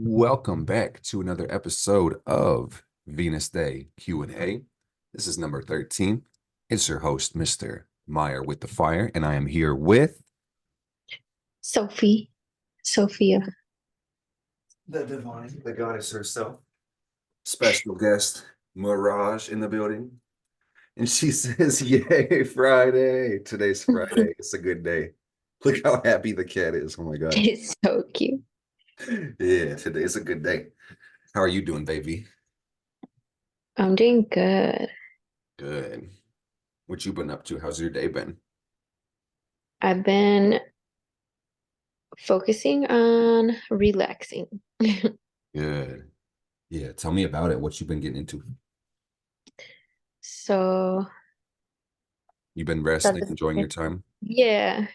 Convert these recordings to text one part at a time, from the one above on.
Welcome back to another episode of Venus Day Q&A. This is number 13. It's your host, Mr. Meyer with the Fire, and I am here with Sophia. the divine, the goddess herself, special guest, Mirage in the building. And she says, Yay, Friday. Today's Friday. It's a good day. Look how happy the cat is. Oh my God. It's so cute. Yeah, today's a good day. How are you doing, baby? I'm doing good. Good. What you been up to? How's your day been? I've been focusing on relaxing. Good. Yeah, tell me about it. What you been getting into? So You been resting, started enjoying your time? yeah.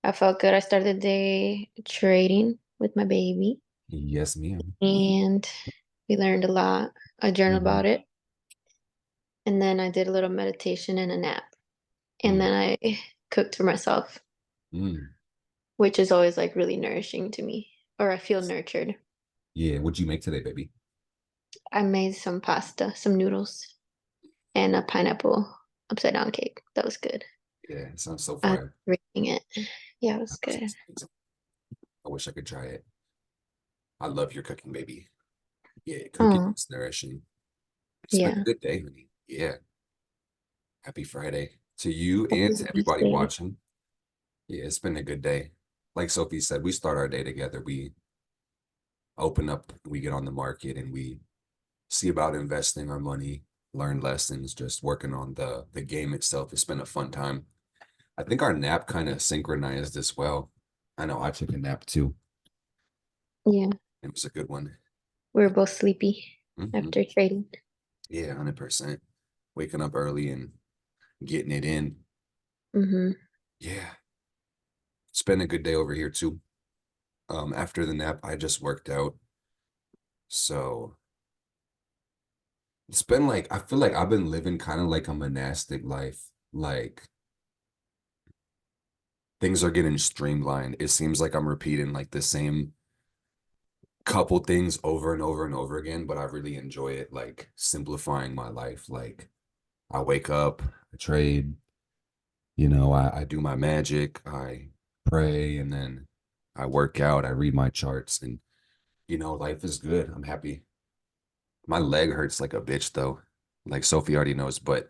I felt good. I started the day trading with my baby Yes, ma'am. and we learned a lot. I journaled Mhm. about it and then I did a little meditation and a nap. And Mm, then I cooked for myself, mm. which is always like really nourishing to me, or I feel nurtured. Yeah, what'd you make today, baby? I made some pasta, some noodles, and a pineapple upside down cake. That was good. Yeah, it sounds so I was fire. reading it. Yeah, it was good. I wish I could try it. I love your cooking, baby. Yeah, cooking Oh, is nourishing. It's been a yeah. good day, honey. Yeah. Happy Friday to you and Happy to everybody Wednesday. watching. Yeah, it's been a good day. Like Sophie said, we start our day together. We open up, we get on the market, and we see about investing our money, learn lessons, just working on the game itself. It's been a fun time. I think our nap kind of synchronized as well. I know I took a nap too. Yeah, It was a good one. we were both sleepy Hmm. after trading. Yeah, 100%. Waking up early and getting it in. Mm-hmm. Yeah, it's been a good day over here too. After the nap, I just worked out. So it's been like, I feel like I've been living kind of like a monastic life. Like things are getting streamlined. It seems like I'm repeating like the same couple things over and over and over again, but I really enjoy it, like simplifying my life. Like I wake up, I trade, I do my magic, I pray, and then I work out, I read my charts, and life is good. I'm happy. My leg hurts like a bitch though. Like Sophie already knows, but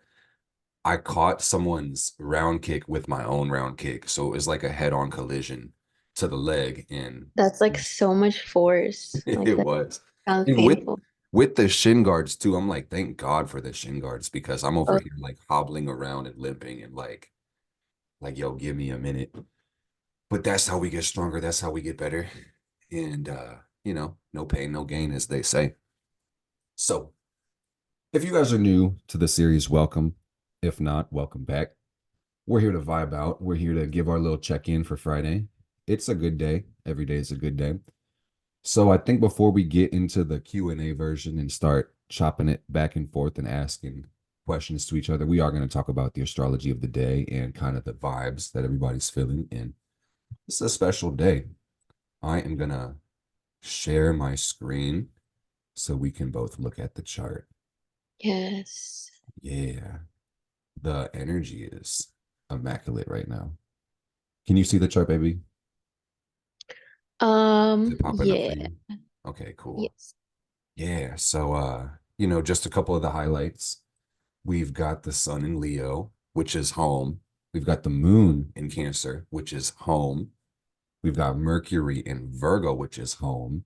I caught someone's round kick with my own round kick. So it was like a head-on collision to the leg, and That's like so much force. Like it that was. sounds And painful. with the shin guards too, I'm like, thank God for the shin guards because I'm over Oh, here like hobbling around and limping and like, yo, give me a minute. But that's how we get stronger. That's how we get better. And no pain, no gain, as they say. So if you guys are new to the series, welcome. If not, welcome back. We're here to vibe out. We're here to give our little check-in for Friday. It's a good day. Every day is a good day. So I think before we get into the Q&A version and start chopping it back and forth and asking questions to each other, we are going to talk about the astrology of the day and kind of the vibes that everybody's feeling. And it's a special day. I am going to share my screen so we can both look at the chart. yes. Yeah, the energy is immaculate right now. Can you see the chart, baby? Is it popping up for Yeah. you? Okay, cool. Yes. Yeah, so just a couple of the highlights. We've got the sun in Leo, which is home. We've got the moon in Cancer, which is home. We've got Mercury in Virgo, which is home.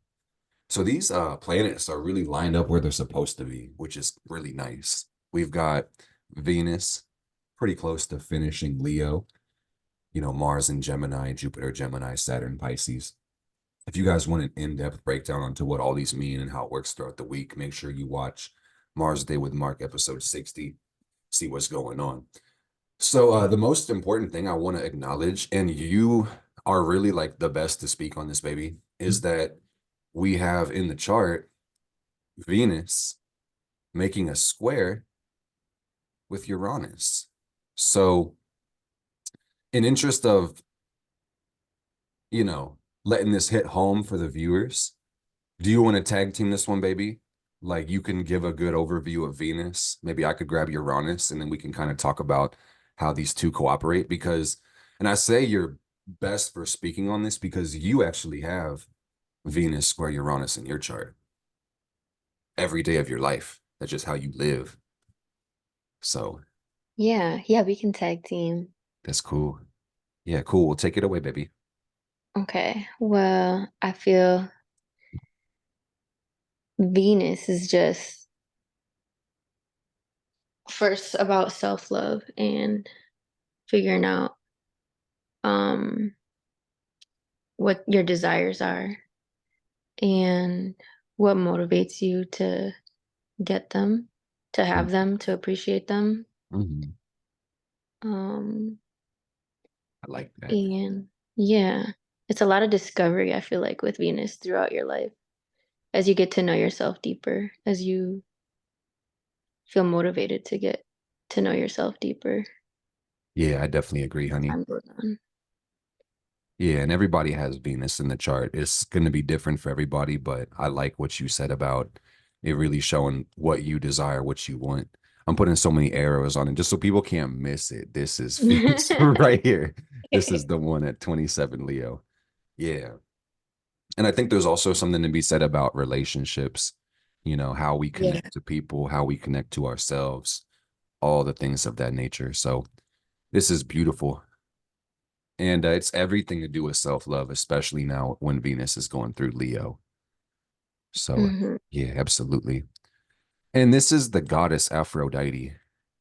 So these planets are really lined up where they're supposed to be, which is really nice. We've got Venus pretty close to finishing Leo, Mars in Gemini, Jupiter, Gemini, Saturn, Pisces. If you guys want an in-depth breakdown onto what all these mean and how it works throughout the week, make sure you watch Mars Day with Mark episode 60, see what's going on. So the most important thing I want to acknowledge, and you are really like the best to speak on this, baby, is that we have in the chart Venus making a square with Uranus. So in interest of, you know, letting this hit home for the viewers, Do you want to tag team this one, baby? Like you can give a good overview of Venus. Maybe I could grab Uranus and then we can kind of talk about how these two cooperate because, and I say you're best for speaking on this because you actually have Venus square Uranus in your chart every day of your life. That's just how you live. So Yeah, yeah, we can tag team. that's cool. Yeah, cool. We'll take it away, baby. Okay. Well, I feel Venus is just first about self-love and figuring out um what your desires are and what motivates you to get them, to have them, to appreciate them. Mm-hmm. Um, I like that. and yeah, it's a lot of discovery, I feel like, with Venus throughout your life as you get to know yourself deeper, as you feel motivated to get to know yourself deeper. Yeah, I definitely agree, honey. Time goes on. Yeah, and everybody has Venus in the chart. It's going to be different for everybody, but I like what you said about it really showing what you desire, what you want. I'm putting so many arrows on it just so people can't miss it. This is Venus right here. This is the one at 27 Leo. Yeah. And I think there's also something to be said about relationships, how we Yeah. connect to people, how we connect to ourselves, all the things of that nature. So this is beautiful. And it's everything to do with self love, especially now when Venus is going through Leo. So, Hmm. yeah, absolutely. And this is the goddess Aphrodite.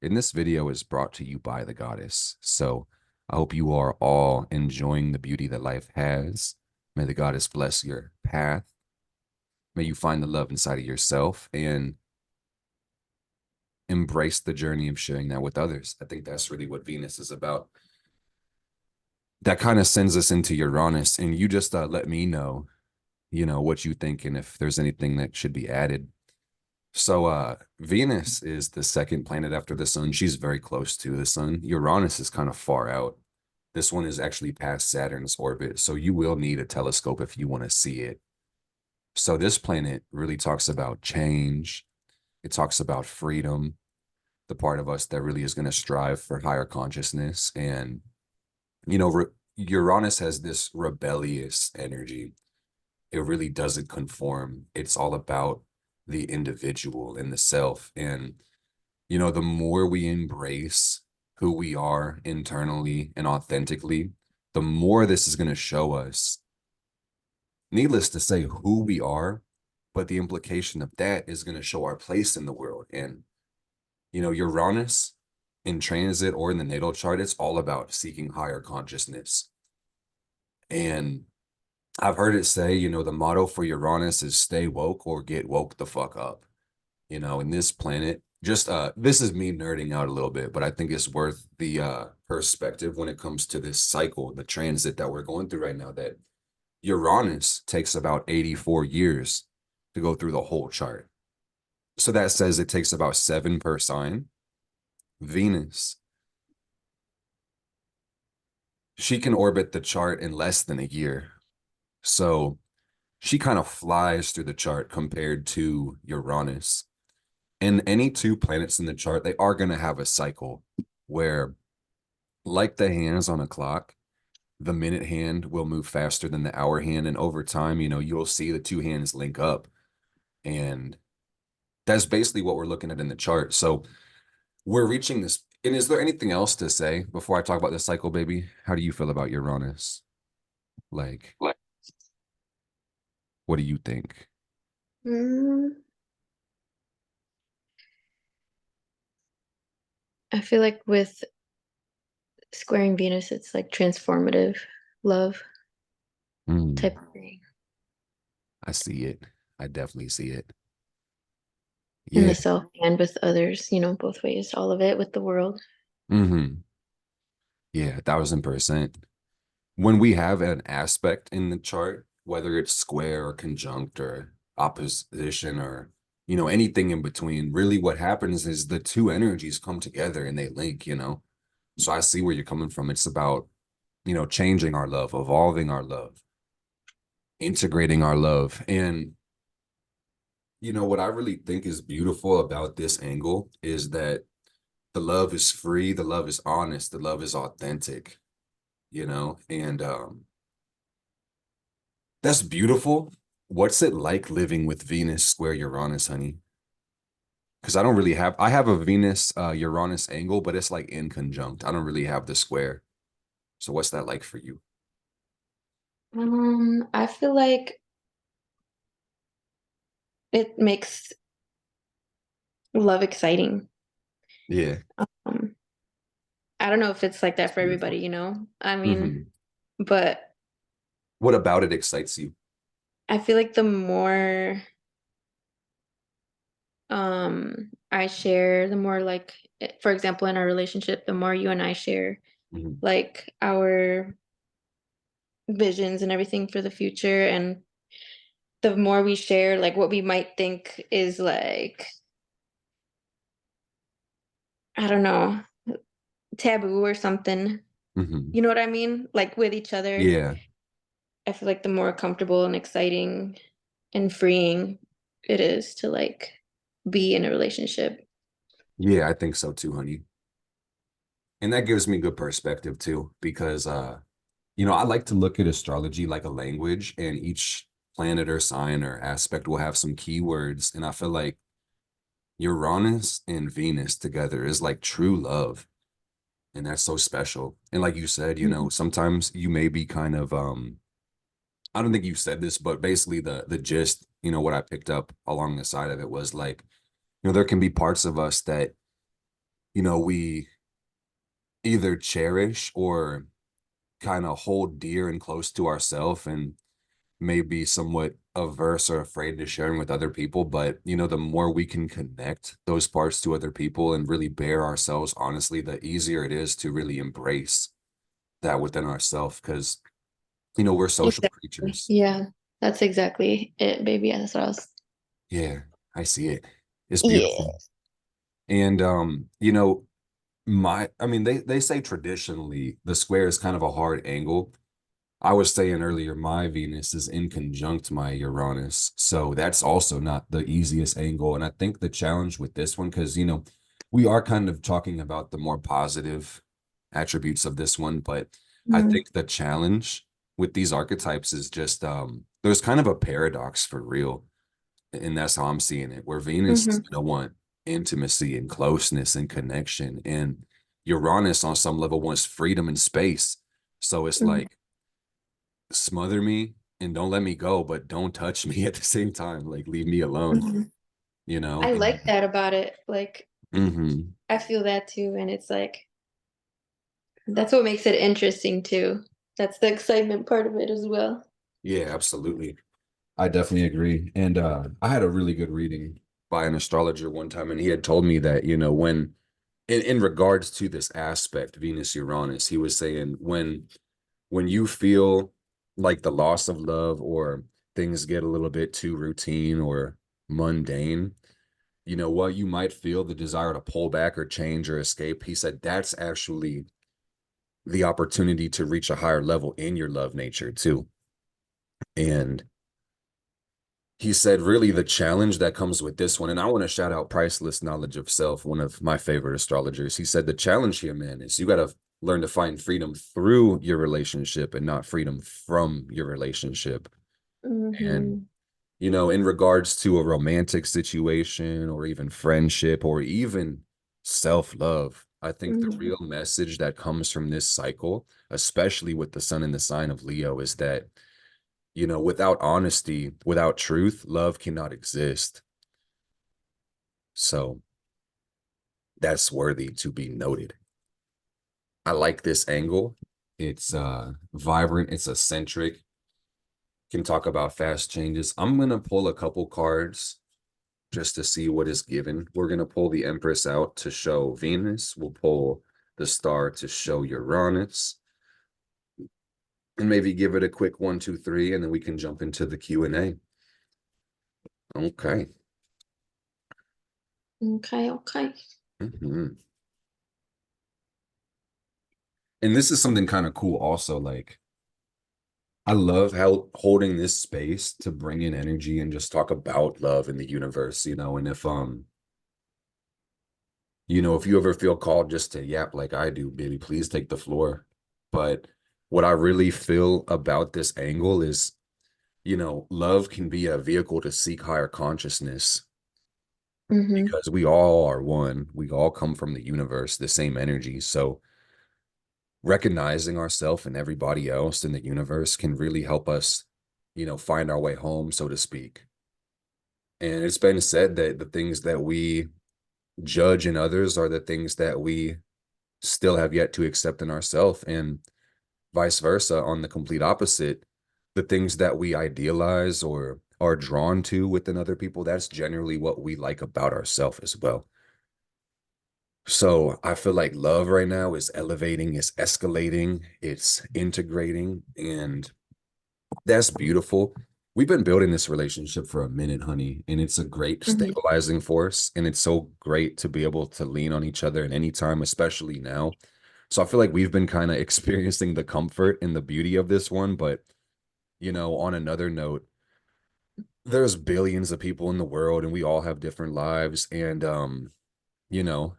And this video is brought to you by the goddess. So, I hope you are all enjoying the beauty that life has. May the goddess bless your path. May you find the love inside of yourself and embrace the journey of sharing that with others. I think that's really what Venus is about. That kind of sends us into Uranus, and you just let me know what you think and if there's anything that should be added. So Venus is the second planet after the sun. She's very close to the sun. Uranus is kind of far out. This one is actually past Saturn's orbit, so you will need a telescope if you want to see it. So this planet really talks about change. It talks about freedom, the part of us that really is going to strive for higher consciousness. And Uranus has this rebellious energy. It really doesn't conform. It's all about the individual and the self. And, the more we embrace who we are internally and authentically, the more this is going to show us, needless to say, who we are. But the implication of that is going to show our place in the world. And, Uranus in transit or in the natal chart, it's all about seeking higher consciousness. And I've heard it say, the motto for Uranus is stay woke or get woke the fuck up. In this planet, just this is me nerding out a little bit, but I think it's worth the perspective when it comes to this cycle, the transit that we're going through right now, that Uranus takes about 84 years to go through the whole chart. So that says it takes about 7 per sign. Venus, she can orbit the chart in less than a year. So she kind of flies through the chart compared to Uranus. And any two planets in the chart, they are going to have a cycle where, like the hands on a clock, the minute hand will move faster than the hour hand. And over time, you'll see the two hands link up. And that's basically what we're looking at in the chart. So we're reaching this. And is there anything else to say before I talk about this cycle, baby? How do you feel about Uranus? Like, what do you think? Mm, I feel like with squaring Venus, it's like transformative love Mm, type of thing. I see it. I definitely see it. In Yeah. the self and with others, both ways, all of it with the world. Hmm. Yeah, 1000%. When we have an aspect in the chart, whether it's square or conjunct or opposition or anything in between, really what happens is the two energies come together and they link. So I see where you're coming from. It's about changing our love, evolving our love, integrating our love. And What I really think is beautiful about this angle is that the love is free, the love is honest, the love is authentic, and that's beautiful. What's it like living with Venus square Uranus, honey? Because I have a Venus Uranus angle, but it's like in conjunct. I don't really have the square. So what's that like for you? I feel like it makes love exciting. Yeah, Um, I don't know if it's like it's that for everybody, beautiful. you know? I mean, Hmm. but What about it excites you? I feel like the more I share, the more like for example in our relationship, the more you and I share Hmm. like our visions and everything for the future, and the more we share like what we might think is like, I don't know, taboo or something. Hmm. You know what I mean? Like with each other. Yeah, I feel like the more comfortable and exciting and freeing it is to like be in a relationship. yeah, I think so too, honey. And that gives me good perspective too, because I like to look at astrology like a language, and each planet or sign or aspect will have some keywords. And I feel like Uranus and Venus together is like true love. And that's so special. And like you said, Mhm. sometimes you may be kind of I don't think you said this, but basically the gist, what I picked up along the side of it was like, there can be parts of us that, we either cherish or kind of hold dear and close to ourselves, and may be somewhat averse or afraid to sharing with other people. But, the more we can connect those parts to other people and really bear ourselves honestly, the easier it is to really embrace that within ourselves. Because, we're social Exactly. creatures. Yeah, that's exactly it, baby. That's what I was. Yeah, I see it. It's beautiful. Yeah. And, I mean, they say traditionally the square is kind of a hard angle. I was saying earlier, my Venus is in conjunct my Uranus. So that's also not the easiest angle. And I think the challenge with this one, because, we are kind of talking about the more positive attributes of this one, but I Mm-hmm. think the challenge with these archetypes is just there's kind of a paradox for real. And that's how I'm seeing it, where Venus is Mm-hmm. going to want intimacy and closeness and connection. And Uranus, on some level, wants freedom and space. So it's like, smother me and don't let me go, but don't touch me at the same time. Like, leave me alone, Hmm. you know? I And, like that about it. Like, mhm. I feel that too. And it's like, that's what makes it interesting too. That's the excitement part of it as well. Yeah, absolutely. I definitely agree. And I had a really good reading by an astrologer one time, and he had told me that, when in regards to this aspect, Venus Uranus, he was saying when you feel like the loss of love, or things get a little bit too routine or mundane, what you might feel the desire to pull back or change or escape. He said that's actually the opportunity to reach a higher level in your love nature too. And he said, really, the challenge that comes with this one, and I want to shout out Priceless Knowledge of Self, one of my favorite astrologers. He said, the challenge here, man, is you got to learn to find freedom through your relationship and not freedom from your relationship. And, Mm-hmm. in regards to a romantic situation or even friendship or even self-love, I think the Mm-hmm. real message that comes from this cycle, especially with the sun in the sign of Leo, is that, without honesty, without truth, love cannot exist. So that's worthy to be noted. I like this angle. It's vibrant, it's eccentric, can talk about fast changes. I'm gonna pull a couple cards just to see what is given. We're going to pull the Empress out to show Venus. We'll pull the Star to show Uranus, and maybe give it a quick 1, 2, 3, and then we can jump into the Q&A. Okay. Okay, okay. Mhm. And this is something kind of cool also, like, I love how holding this space to bring in energy and just talk about love in the universe, and if you ever feel called just to yap like I do, baby, please take the floor. But what I really feel about this angle is, love can be a vehicle to seek higher consciousness Mm-hmm. because we all are one. We all come from the universe, the same energy. So recognizing ourselves and everybody else in the universe can really help us, find our way home, so to speak. And it's been said that the things that we judge in others are the things that we still have yet to accept in ourselves, and vice versa. On the complete opposite, the things that we idealize or are drawn to within other people, that's generally what we like about ourselves as well. So I feel like love right now is elevating, it's escalating, it's integrating, and that's beautiful. We've been building this relationship for a minute, honey, and it's a great Mm-hmm. stabilizing force. And it's so great to be able to lean on each other at any time, especially now. So I feel like we've been kind of experiencing the comfort and the beauty of this one. But, on another note, there's billions of people in the world and we all have different lives. And, you know,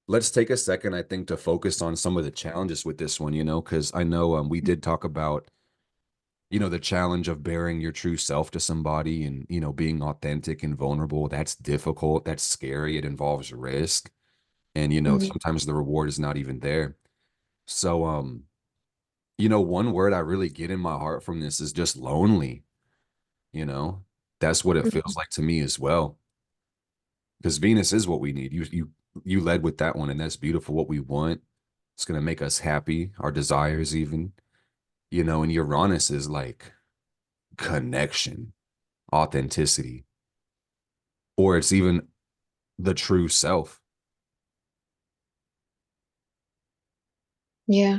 let's take a second, I think, to focus on some of the challenges with this one, because I know we did talk about the challenge of bearing your true self to somebody and, being authentic and vulnerable. That's difficult. That's scary. It involves risk. And, Mm-hmm. sometimes the reward is not even there. So, one word I really get in my heart from this is just lonely, you know? That's what it feels like to me as well. Because Venus is what we need. You led with that one, and that's beautiful. What we want. It's gonna make us happy, our desires even, and Uranus is like connection, authenticity, or it's even the true self. Yeah,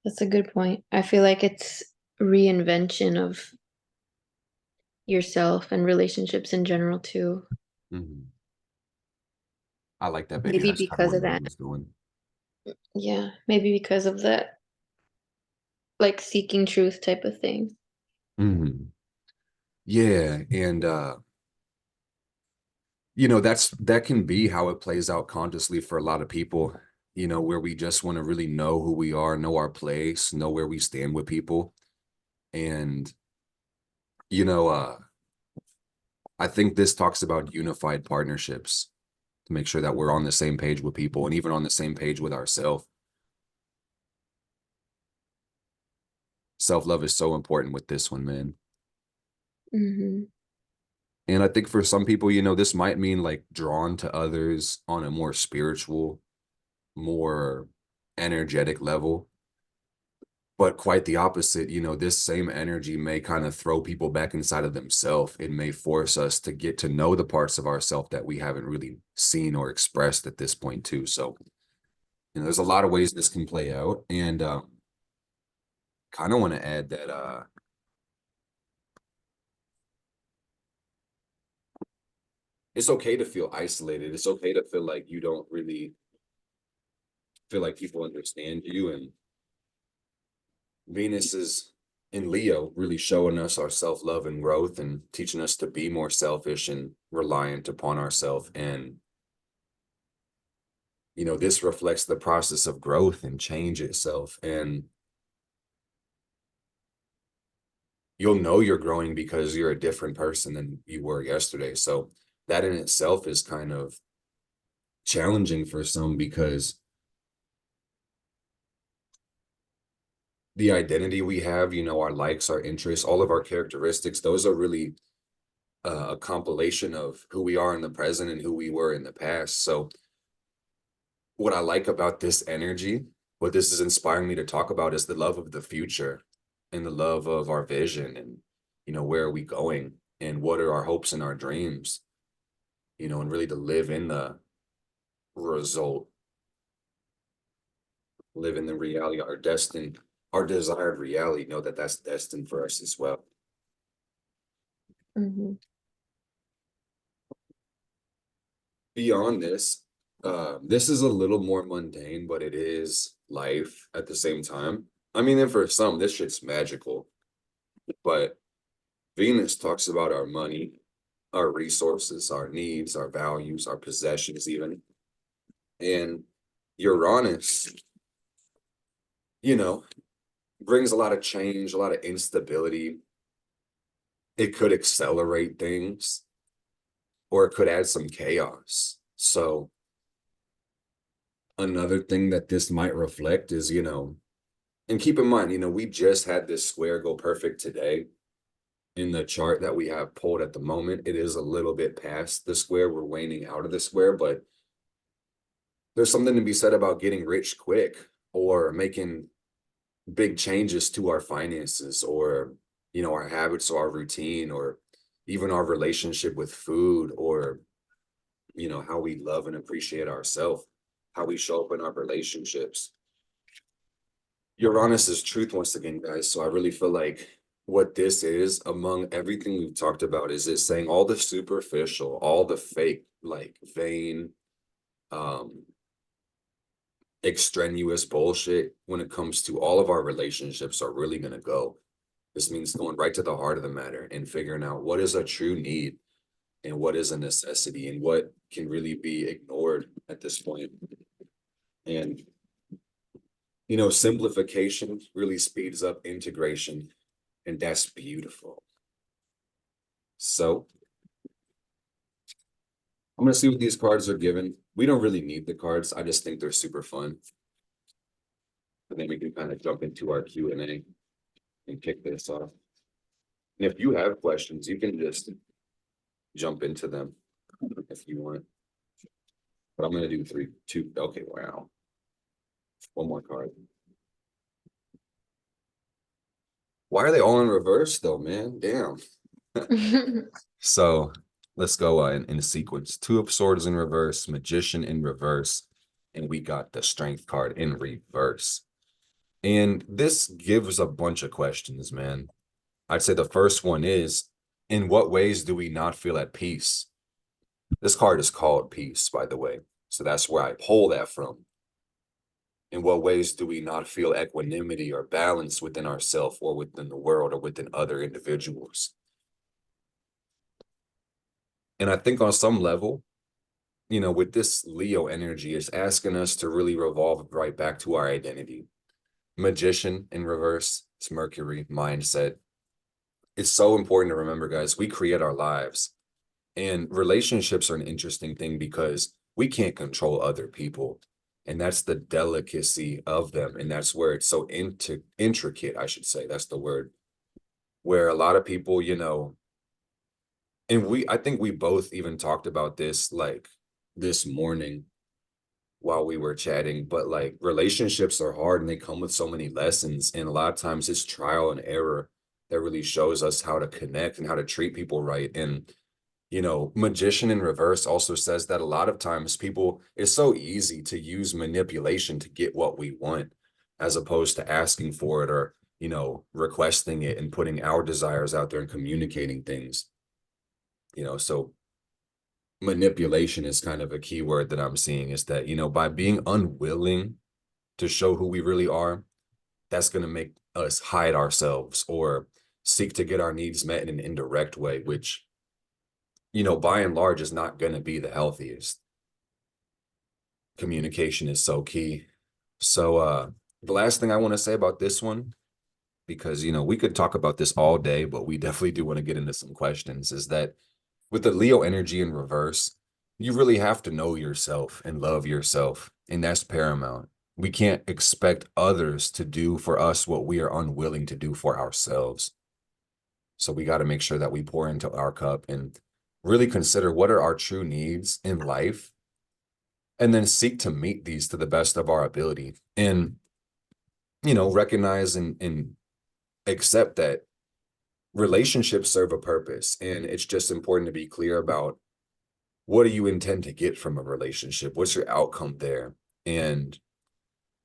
that's a good point. I feel like it's reinvention of yourself and relationships in general too. Mhm. I like that, baby. Maybe That's kind of because where of love that. was going. Yeah, maybe because of that, like seeking truth type of thing. Mhm. Yeah, and that can be how it plays out consciously for a lot of people, where we just want to really know who we are, know our place, know where we stand with people. And, you know, uh, I think this talks about unified partnerships to make sure that we're on the same page with people and even on the same page with ourselves. Self-love is so important with this one, man. Mm-hmm. And I think for some people, this might mean like drawn to others on a more spiritual, more energetic level. But quite the opposite, this same energy may kind of throw people back inside of themselves. It may force us to get to know the parts of ourselves that we haven't really seen or expressed at this point, too. So, there's a lot of ways this can play out. And kind of want to add that it's okay to feel isolated. It's okay to feel like you don't really feel like people understand you. And Venus is in Leo, really showing us our self love and growth and teaching us to be more selfish and reliant upon ourselves. And this reflects the process of growth and change itself. And you'll know you're growing because you're a different person than you were yesterday. So that in itself is kind of challenging for some because the identity we have, our likes, our interests, all of our characteristics, those are really a compilation of who we are in the present and who we were in the past. So what I like about this energy, what this is inspiring me to talk about is the love of the future and the love of our vision and, where are we going and what are our hopes and our dreams, and really to live in the result, live in the reality, our destined, our desired reality, know that that's destined for us as well. Mm-hmm. Beyond this, This is a little more mundane, but it is life at the same time. I mean, and for some, this shit's magical. But Venus talks about our money, our resources, our needs, our values, our possessions, even. And Uranus, you know, brings a lot of change, a lot of instability. It could accelerate things or it could add some chaos. So, another thing that this might reflect is, and keep in mind, we just had this square go perfect today in the chart that we have pulled at the moment. It is a little bit past the square. We're waning out of the square, but there's something to be said about getting rich quick or making big changes to our finances or, our habits or our routine or even our relationship with food or, how we love and appreciate ourselves, how we show up in our relationships. Uranus is truth once again, guys. So I really feel like what this is, among everything we've talked about, is it saying all the superficial, all the fake, like vain, um, extraneous bullshit when it comes to all of our relationships are really gonna go. This means going right to the heart of the matter and figuring out what is a true need and what is a necessity and what can really be ignored at this point. And simplification really speeds up integration, and that's beautiful. So I'm gonna see what these cards are given. We don't really need the cards. I just think they're super fun. And then we can kind of jump into our Q&A and kick this off. And if you have questions, you can just jump into them if you want. But I'm gonna do two. Okay, wow. One more card. Why are they all in reverse though, man? Damn. So let's go in a sequence. Two of Swords in reverse, Magician in reverse, and we got the Strength card in reverse. And this gives a bunch of questions, man. I'd say the first one is, in what ways do we not feel at peace? This card is called Peace, by the way. So that's where I pull that from. In what ways do we not feel equanimity or balance within ourselves or within the world or within other individuals? And I think on some level, with this Leo energy, it's asking us to really revolve right back to our identity. Magician in reverse, it's Mercury, mindset. It's so important to remember, guys, we create our lives. And relationships are an interesting thing because we can't control other people. And that's the delicacy of them. And that's where it's so intricate, I should say. That's the word. Where a lot of people, and I think we both even talked about this like this morning while we were chatting, but like relationships are hard and they come with so many lessons. And a lot of times it's trial and error that really shows us how to connect and how to treat people right. And Magician in reverse also says that a lot of times it's so easy to use manipulation to get what we want, as opposed to asking for it or, requesting it and putting our desires out there and communicating things, so manipulation is kind of a key word that I'm seeing is that, by being unwilling to show who we really are, that's going to make us hide ourselves or seek to get our needs met in an indirect way, which by and large is not going to be the healthiest. Communication is so key. So the last thing I want to say about this one, because we could talk about this all day, but we definitely do want to get into some questions, is that with the Leo energy in reverse, you really have to know yourself and love yourself, and that's paramount. We can't expect others to do for us what we are unwilling to do for ourselves. So we got to make sure that we pour into our cup and really consider what are our true needs in life and then seek to meet these to the best of our ability and recognize and accept that relationships serve a purpose, and it's just important to be clear about what do you intend to get from a relationship, what's your outcome there, and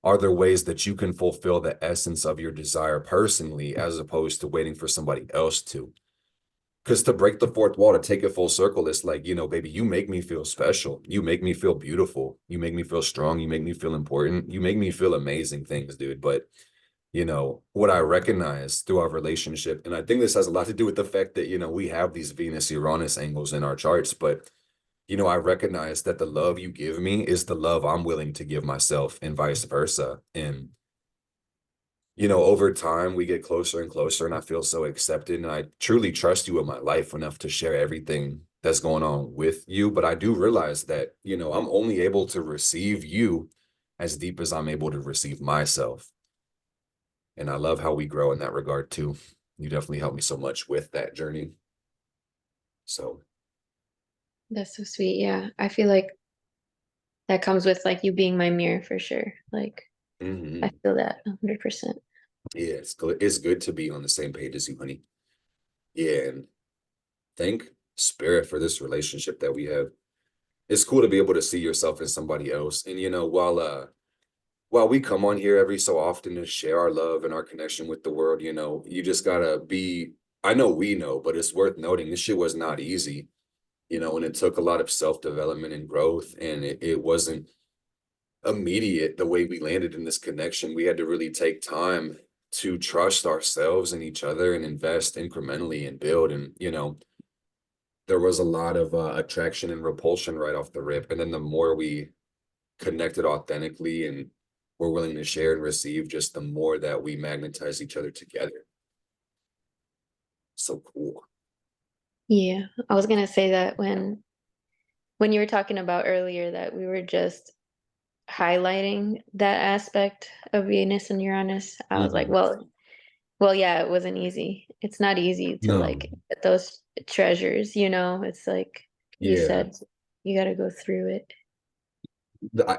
are there ways that you can fulfill the essence of your desire personally as opposed to waiting for somebody else to. Because to break the fourth wall, to take it full circle, it's like, baby, you make me feel special. You make me feel beautiful. You make me feel strong. You make me feel important. You make me feel amazing things, dude. But, what I recognize through our relationship, and I think this has a lot to do with the fact that, we have these Venus Uranus angles in our charts, but, I recognize that the love you give me is the love I'm willing to give myself and vice versa. And over time we get closer and closer, and I feel so accepted. And I truly trust you in my life enough to share everything that's going on with you. But I do realize that, I'm only able to receive you as deep as I'm able to receive myself. And I love how we grow in that regard too. You definitely helped me so much with that journey. So, That's so sweet. Yeah. I feel like that comes with like you being my mirror for sure. Like I mhm. feel that 100%. Yeah, it's good. It's good to be on the same page as you, honey. Yeah, and thank spirit for this relationship that we have. It's cool to be able to see yourself in somebody else. And while we come on here every so often to share our love and our connection with the world, you just gotta be, I know we know, but it's worth noting this shit was not easy, and it took a lot of self-development and growth, and it wasn't immediate the way we landed in this connection. We had to really take time to trust ourselves and each other and invest incrementally and build. And, there was a lot of attraction and repulsion right off the rip. And then the more we connected authentically and were willing to share and receive, just the more that we magnetize each other together. So cool. Yeah. I was gonna say that when you were talking about earlier that we were just highlighting that aspect of Venus and Uranus, I was like, Mhm. well, yeah, it wasn't easy. It's not easy to No, like get those treasures, you know? It's like you yeah, said, you got to go through it.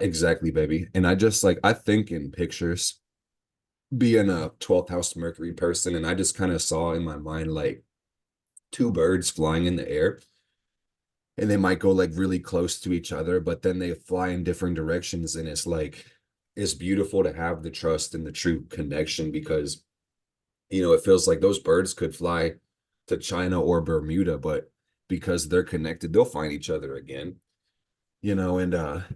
exactly, baby. And I just like, I think in pictures, being a 12th house Mercury person, and I just kind of saw in my mind like two birds flying in the air, and they might go like really close to each other, but then they fly in different directions. And it's like, it's beautiful to have the trust and the true connection because, it feels like those birds could fly to China or Bermuda, but because they're connected, they'll find each other again. And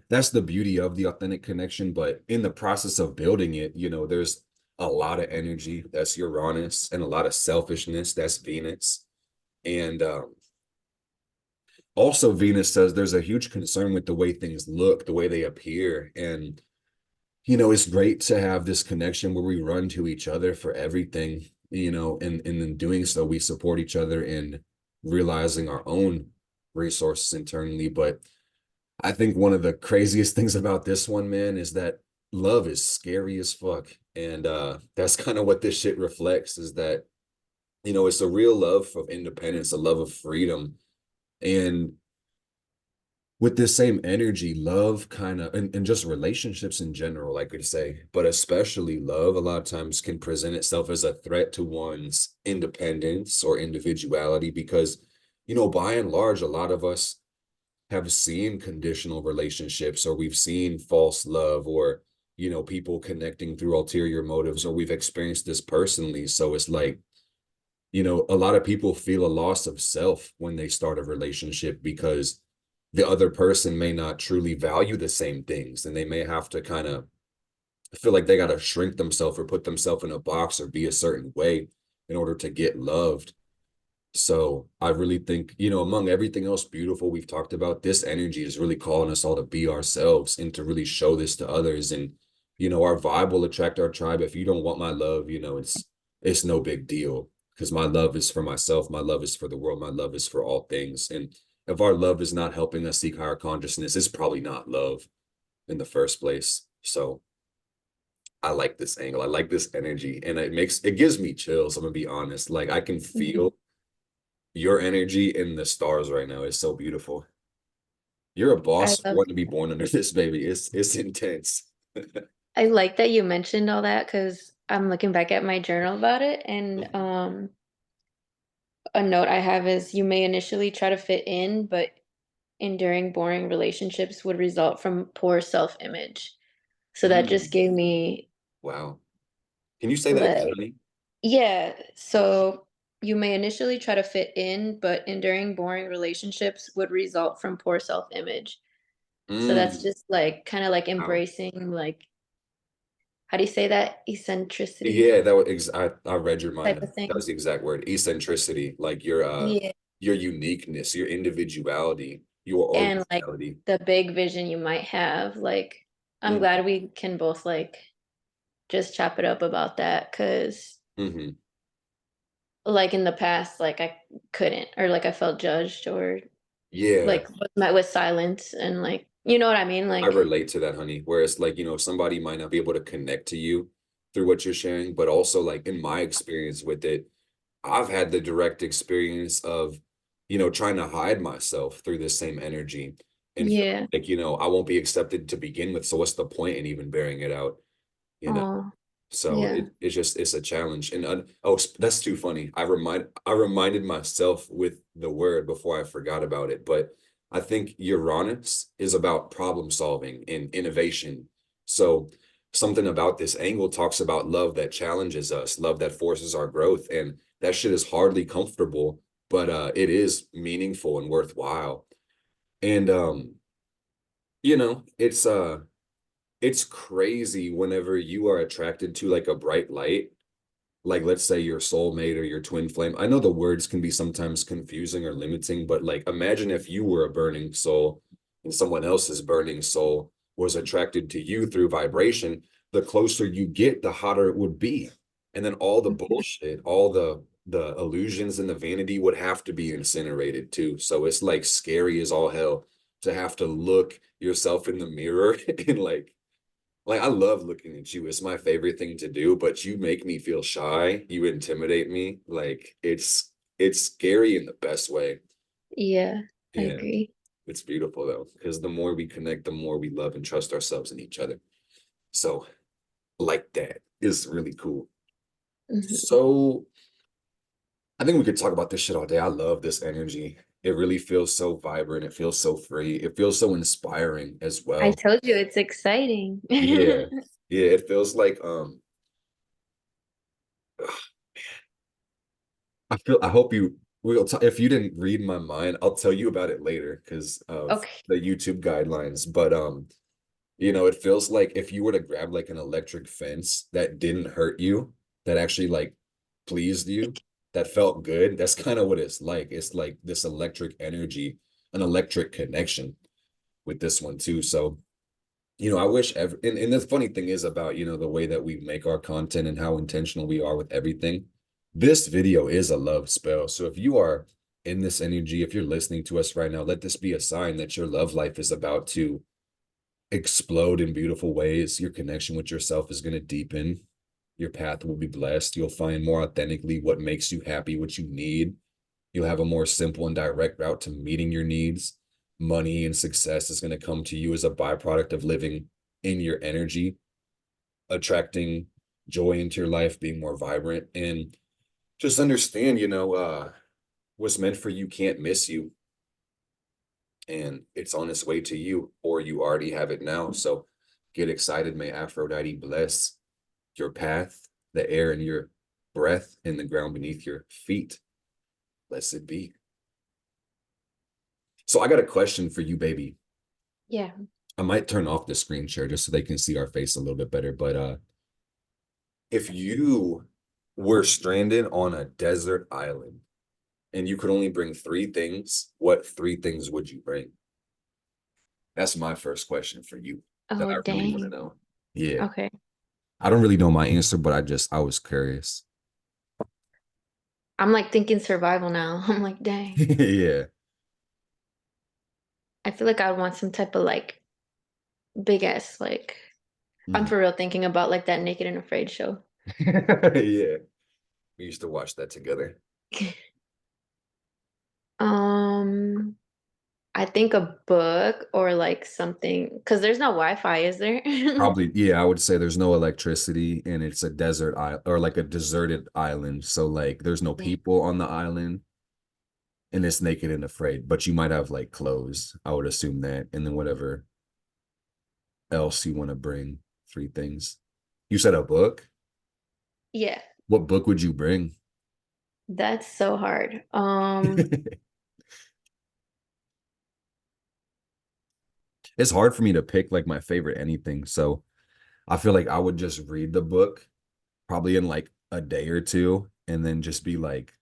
that's the beauty of the authentic connection. But in the process of building it, there's a lot of energy, that's Uranus, and a lot of selfishness, that's Venus. And also Venus says there's a huge concern with the way things look, the way they appear. And it's great to have this connection where we run to each other for everything, and in doing so we support each other in realizing our own resources internally. But I think one of the craziest things about this one, man, is that love is scary as fuck. And that's kind of what this shit reflects, is that, it's a real love of independence, a love of freedom. And with this same energy, love kind of, and just relationships in general, I could say, but especially love, a lot of times can present itself as a threat to one's independence or individuality because, by and large, a lot of us have seen conditional relationships, or we've seen false love, or people connecting through ulterior motives, or we've experienced this personally. So it's like, a lot of people feel a loss of self when they start a relationship because the other person may not truly value the same things, and they may have to kind of feel like they got to shrink themselves or put themselves in a box or be a certain way in order to get loved. So I really think, among everything else beautiful we've talked about, this energy is really calling us all to be ourselves and to really show this to others. And, our vibe will attract our tribe. If you don't want my love, it's no big deal because my love is for myself. My love is for the world. My love is for all things. And if our love is not helping us seek higher consciousness, it's probably not love in the first place. So I like this angle. I like this energy, and it gives me chills. I'm gonna be honest. Like I can Mhm. feel your energy in the stars right now is so beautiful. You're a I boss love wanting to be born under this baby. It's intense. I like that you mentioned all that because I'm looking back at my journal about it, and Mhm. a note I have is you may initially try to fit in, but enduring boring relationships would result from poor self-image. So that just Mm, gave me wow. Can you say that again, like, honey? yeah. So You may initially try to fit in, but enduring boring relationships would result from poor self-image. So that's Mm, just like kind of like wow. embracing like how do you say that? Eccentricity Yeah, that was I read your mind. type of That was thing. the exact word. Eccentricity, like Yeah. your uniqueness, your individuality, your And like originality. the big vision you might have. Like I'm Mm-hmm. glad we can both like just chop it up about that because Mm-hmm. like in the past, like I couldn't or like I felt judged or Yeah. like was met with silence and like you know what I mean? I Like relate to that, honey. Whereas, like, somebody might not be able to connect to you through what you're sharing, but also, like, in my experience with it, I've had the direct experience of, trying to hide myself through this same energy and feel yeah. like, I won't be accepted to begin with. So what's the point in even bearing it out? You know? Oh, So yeah. it's a challenge. And that's too funny. I reminded myself with the word before I forgot about it. But I think Uranus is about problem solving and innovation. So something about this angle talks about love that challenges us, love that forces our growth, and that shit is hardly comfortable, but it is meaningful and worthwhile. And it's crazy whenever you are attracted to like a bright light, like let's say your soulmate or your twin flame. I know the words can be sometimes confusing or limiting, but like imagine if you were a burning soul and someone else's burning soul was attracted to you through vibration. The closer you get, the hotter it would be. And then all the Mhm. bullshit, all the illusions and the vanity would have to be incinerated too. So it's like scary as all hell to have to look yourself in the mirror and like I love looking at you. It's my favorite thing to do, but you make me feel shy. You intimidate me. Like it's scary in the best way. Yeah, I Yeah. agree. It's beautiful though, because the more we connect, the more we love and trust ourselves and each other. So like that is really cool. Mhm. So I think we could talk about this shit all day. I love this energy. It really feels so vibrant. It feels so free. It feels so inspiring as I well. told you it's exciting. Yeah. Yeah. It feels like I hope if you didn't read my mind, I'll tell you about it later because of Okay. the YouTube guidelines. But it feels like if you were to grab like an electric fence that didn't hurt you, that actually like pleased you, that felt good, that's kind of what it's like. It's like this electric energy, an electric connection with this one too. So I wish and the funny thing is about, the way that we make our content and how intentional we are with everything. This video is a love spell. So if you are in this energy, if you're listening to us right now, let this be a sign that your love life is about to explode in beautiful ways. Your connection with yourself is going to deepen. Your path will be blessed. You'll find more authentically what makes you happy, what you need. You'll have a more simple and direct route to meeting your needs. Money and success is going to come to you as a byproduct of living in your energy, attracting joy into your life, being more vibrant, and just understand, what's meant for you can't miss you, and it's on its way to you, or you already have it now. So get excited. May Aphrodite bless your path, the air in your breath, and the ground beneath your feet. Blessed be. So I got a question for you, baby. Yeah. I might turn off the screen share just so they can see our face a little bit better. But if you were stranded on a desert island and you could only bring three things, what three things would you bring? That's my first question for you that Oh, I really want to dang. know. Yeah. Okay. I don't really know my answer, but I was curious. I'm like thinking survival now. I'm like, dang. Yeah. I feel like I would want some type of like big ass like I'm Mhm. for real thinking about like that Naked and Afraid show. Yeah. We used to watch that together. Um, I think a book or like something because there's no Wi-Fi, is there? Probably, yeah, I would say there's no electricity and it's a desert island or like a deserted island. So like there's no Yeah. people on the island and it's naked and afraid, but you might have like clothes. I would assume that. And then whatever else you want to bring, three things. You said a book? Yeah. What book would you bring? That's so hard. It's hard for me to pick like my favorite anything. So I feel like I would just read the book probably in like a day or two and then just be like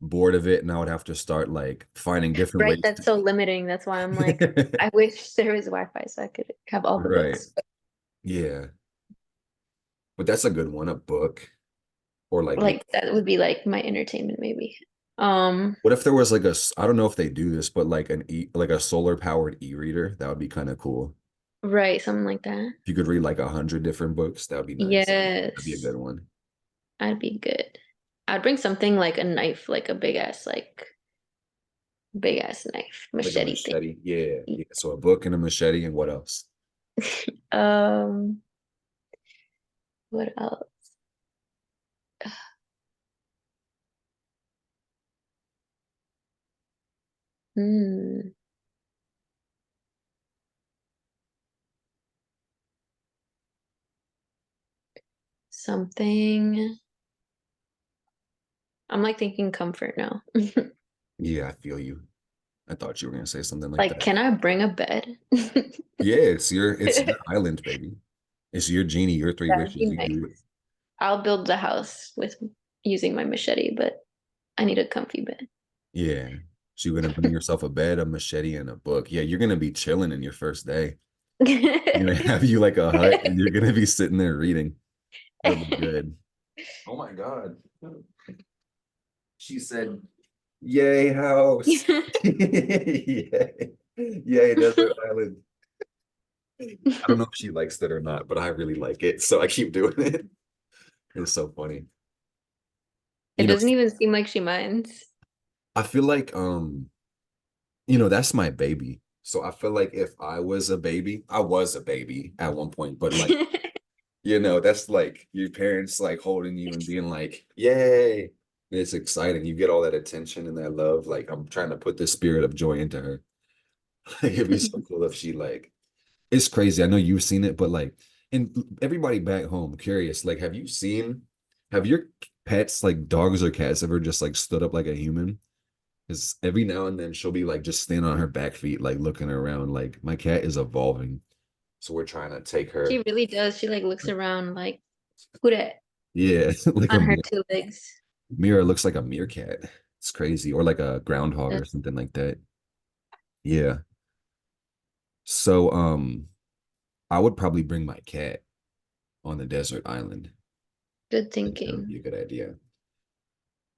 bored of it and I would have to start like finding different Right, ways that's so limiting. That's why I'm like, to I wish there was Wi-Fi so I could have all the Right. books. Yeah. But that's a good one, a book or like Like that would be like my entertainment maybe. what if there was like I don't know if they do this, but like like a solar powered e-reader, that would be kind of cool. Right, something like that. If you could read like 100 different books, that would be nice. That'd be a Yes, good one. I'd be good. I'd bring something like a knife, like a big ass knife, Like a machete machete. Yeah. thing. Yeah. So a book and a machete and what else? Um, what else? Hmm, something. I'm like thinking comfort now. Yeah, I feel you. I thought you were gonna say something like Like, that. can I bring a bed? Yeah, it's your island, baby. It's your genie, your three That'd wishes. be You nice. do it. I'll build the house with using my machete, but I need a comfy bed. Yeah. So you're gonna bring yourself a bed, a machete, and a book. Yeah, you're gonna be chilling in your first day. You're gonna have you like a hut and you're gonna be sitting there reading. It'll be good. Oh my God. She said, Yay, house. Yay. Yay, desert island. I don't know if she likes it or not, but I really like it. So I keep doing it. It's so funny. It You know, doesn't even seem like she minds. I feel like that's my baby. So I feel like if I was a baby, I was a baby at one point, but like, that's like your parents like holding you and being like, yay. It's exciting. You get all that attention and that love. Like I'm trying to put this spirit of joy into her. Like it'd be so cool if she like it's crazy. I know you've seen it, but like and everybody back home, curious, like have your pets like dogs or cats ever just like stood up like a human? Because every now and then she'll be like just standing on her back feet, like looking around. Like my cat is evolving. So we're trying to take She her. really does. She like looks around like, who that Yeah, like a on her two legs. mirror looks like a meerkat. It's crazy. Or like a groundhog or That's something like that. Yeah. So I would probably bring my cat on the desert island. good I think that would thinking. be a good idea.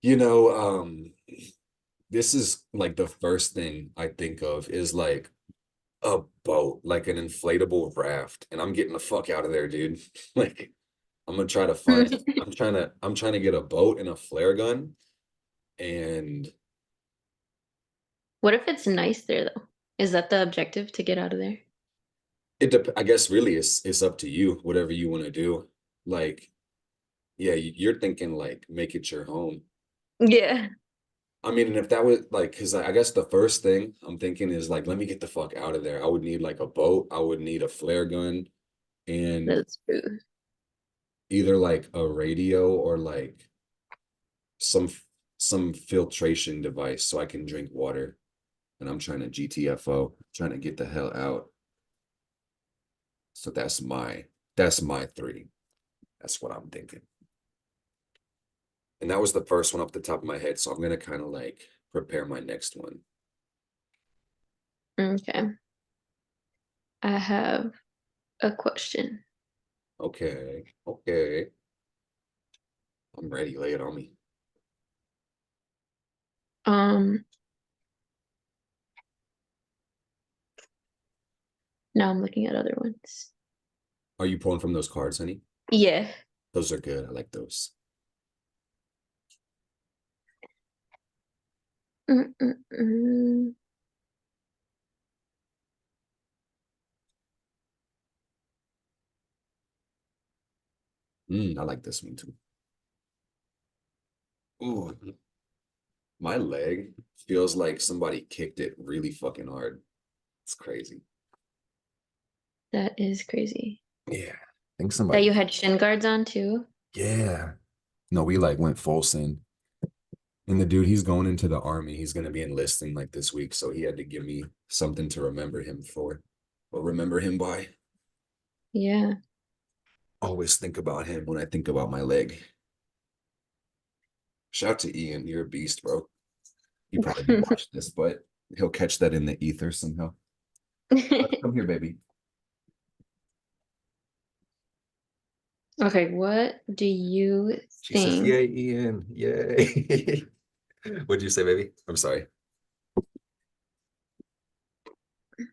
You know, this is like the first thing I think of is like a boat, like an inflatable raft, and I'm getting the fuck out of there, dude. Like I'm gonna try to find I'm trying to get a boat and a flare gun and What if it's nice there though? Is that the objective to get out of there? I guess really it's up to you, whatever you want to do. Like, yeah, you're thinking like make it your home. Yeah, I mean, and if that was like, because I guess the first thing I'm thinking is like, let me get the fuck out of there. I would need like a boat. I would need a flare gun and that's true. either like a radio or like some some filtration device so I can drink water. And I'm trying to GTFO, trying to get the hell out. So that's my three. That's what I'm thinking. And that was the first one off the top of my head. So I'm gonna kind of like prepare my next one. Okay. I have a question. Okay, okay. I'm ready. Lay it on me. Um, Now I'm looking at other ones. Are you pulling from those cards, honey? Yeah. Those are good. I like those. Mm-mm-mm. I like this one too. Ooh, my leg feels like somebody kicked it really fucking hard. It's crazy. That is crazy. Yeah. I think That somebody. you had shin guards on too? Yeah. No, we like went full send. And the dude, he's going into the army. He's going to be enlisting like this week. So he had to give me something to remember him for or remember him by. Yeah. Always think about him when I think about my leg. Shout out to Ian. You're a beast, bro. He probably won't watch this, but he'll catch that in the ether somehow. Come here, baby. Okay, what do you She says, think? "Yay, Ian. Yay." What'd you say, baby? I'm sorry. I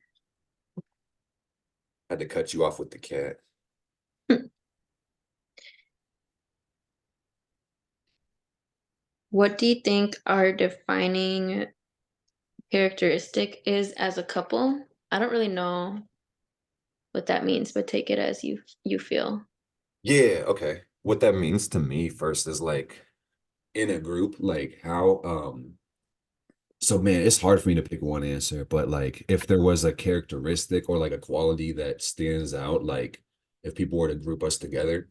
had to cut you off with the cat. What do you think our defining characteristic is as a couple? I don't really know what that means, but take it as you feel. Yeah, okay. What that means to me first is like in a group, like how so man, it's hard for me to pick one answer, but like if there was a characteristic or like a quality that stands out, like if people were to group us together,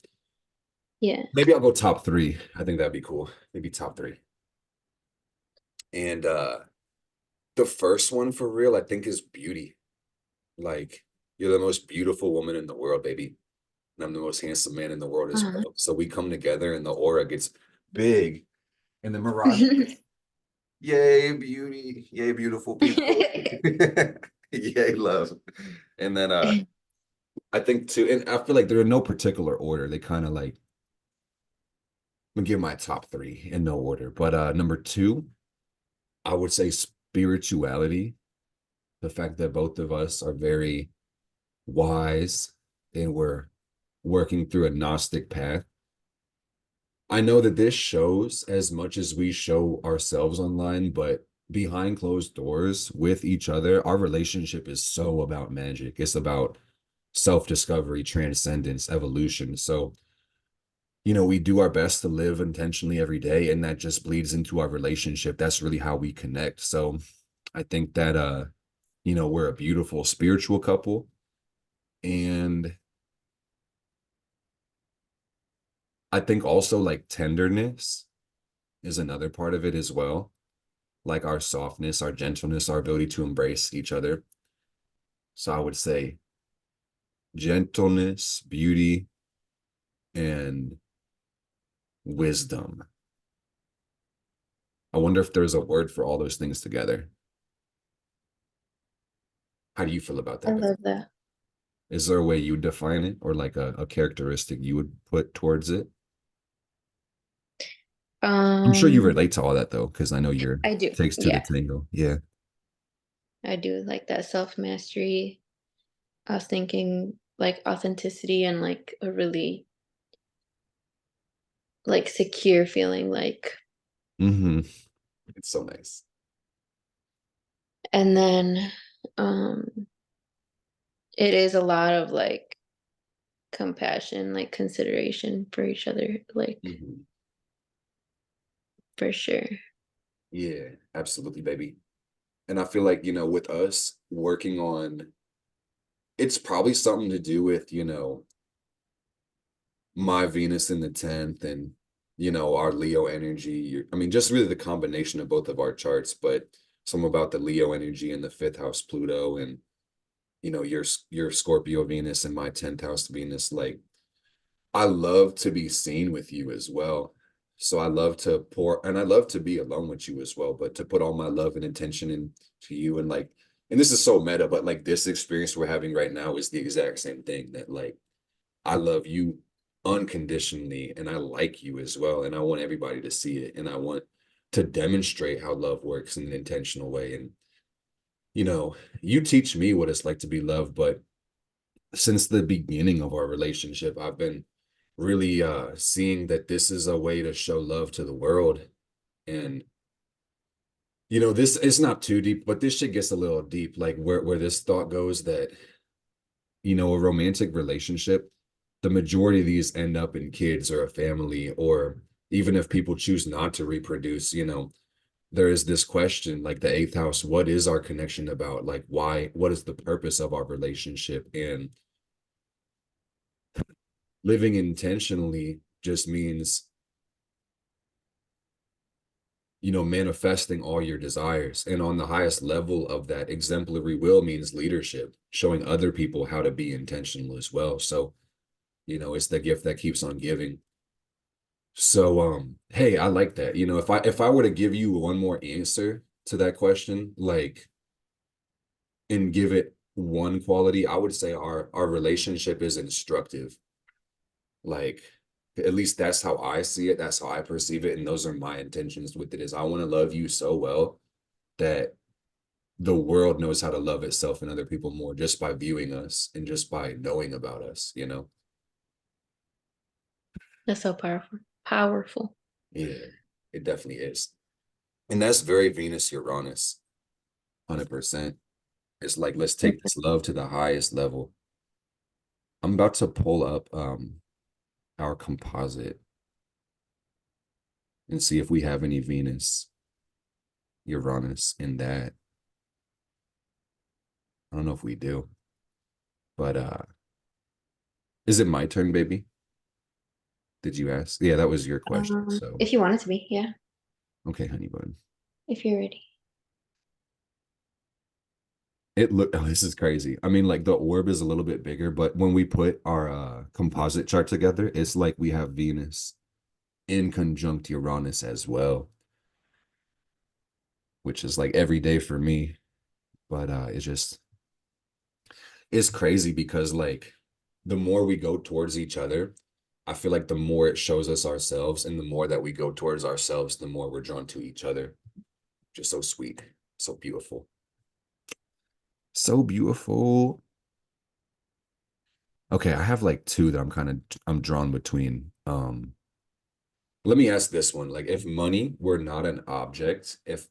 Yeah. maybe I'll go top three. I think that'd be cool. Maybe top three. And the first one for real, I think is beauty. Like you're the most beautiful woman in the world, baby. And I'm the most handsome man in the world as Uh-huh. well. So we come together and the aura gets big and the mirage gets, yay, beauty, yay, beautiful people. Yay, love. And then I think too, and I feel like they're in no particular order. They kind of like I'm gonna give my top three in no order. But number two, I would say spirituality. The fact that both of us are very wise and we're working through a Gnostic path. I know that this shows as much as we show ourselves online, but behind closed doors with each other, our relationship is so about magic. It's about self-discovery, transcendence, evolution. So, we do our best to live intentionally every day, and that just bleeds into our relationship. That's really how we connect. So I think that we're a beautiful spiritual couple. And I think also like tenderness is another part of it as well. Like our softness, our gentleness, our ability to embrace each other. So I would say gentleness, beauty, and wisdom. I wonder if there's a word for all those things together. How do you feel about I that, babe? love that. Is there a way you would define it or like a characteristic you would put towards it? I'm sure you Um, relate to all that though, because I know you're I do. takes two to Yeah, tango. Yeah. I do like that self-mastery. I was thinking like authenticity and like a really like secure feeling like Hmm. It's so nice. and then um it is a lot of like compassion, like consideration for each other, like Hmm. for sure. Yeah, absolutely, baby. And I feel like, with us working on it's probably something to do with, my Venus in the 10th and, our Leo energy. I mean, just really the combination of both of our charts, but some about the Leo energy in the fifth house Pluto and, your Scorpio Venus and my 10th house Venus. Like, I love to be seen with you as well. So I love to pour and I love to be alone with you as well, but to put all my love and attention into you and like, and this is so meta, but like this experience we're having right now is the exact same thing that like I love you unconditionally and I like you as well. And I want everybody to see it. And I want to demonstrate how love works in an intentional way. And, you teach me what it's like to be loved. But since the beginning of our relationship, I've been really seeing that this is a way to show love to the world. And, this is not too deep, but this shit gets a little deep, like where this thought goes that a romantic relationship, the majority of these end up in kids or a family, or even if people choose not to reproduce, there is this question like the eighth house, what is our connection about? Like, why, what is the purpose of our relationship? And living intentionally just means manifesting all your desires. And on the highest level of that, exemplary will means leadership, showing other people how to be intentional as well. So, it's the gift that keeps on giving. So, hey, I like that. If I were to give you one more answer to that question, like, and give it one quality, I would say our relationship is instructive. Like, at least that's how I see it. That's how I perceive it. And those are my intentions with it is I want to love you so well that the world knows how to love itself and other people more just by viewing us and just by knowing about us. That's so powerful. Powerful. Yeah, it definitely is. And that's very Venus Uranus, 100%. It's like, let's take this love to the highest level. I'm about to pull up our composite and see if we have any Venus Uranus in that. I don't know if we do, but is it my turn, baby? Did you ask? Yeah, that was your question. So, If you want it to be, yeah, okay, honey bun. if you're ready. Oh, this is crazy. I mean, like the orb is a little bit bigger, but when we put our composite chart together, it's like we have Venus in conjunct Uranus as well, which is like every day for me. But it's crazy because like the more we go towards each other, I feel like the more it shows us ourselves, and the more that we go towards ourselves, the more we're drawn to each other. Just so sweet, so beautiful. So beautiful. Okay, I have like two that I'm drawn between. Let me ask this one. Like if money were not an object, if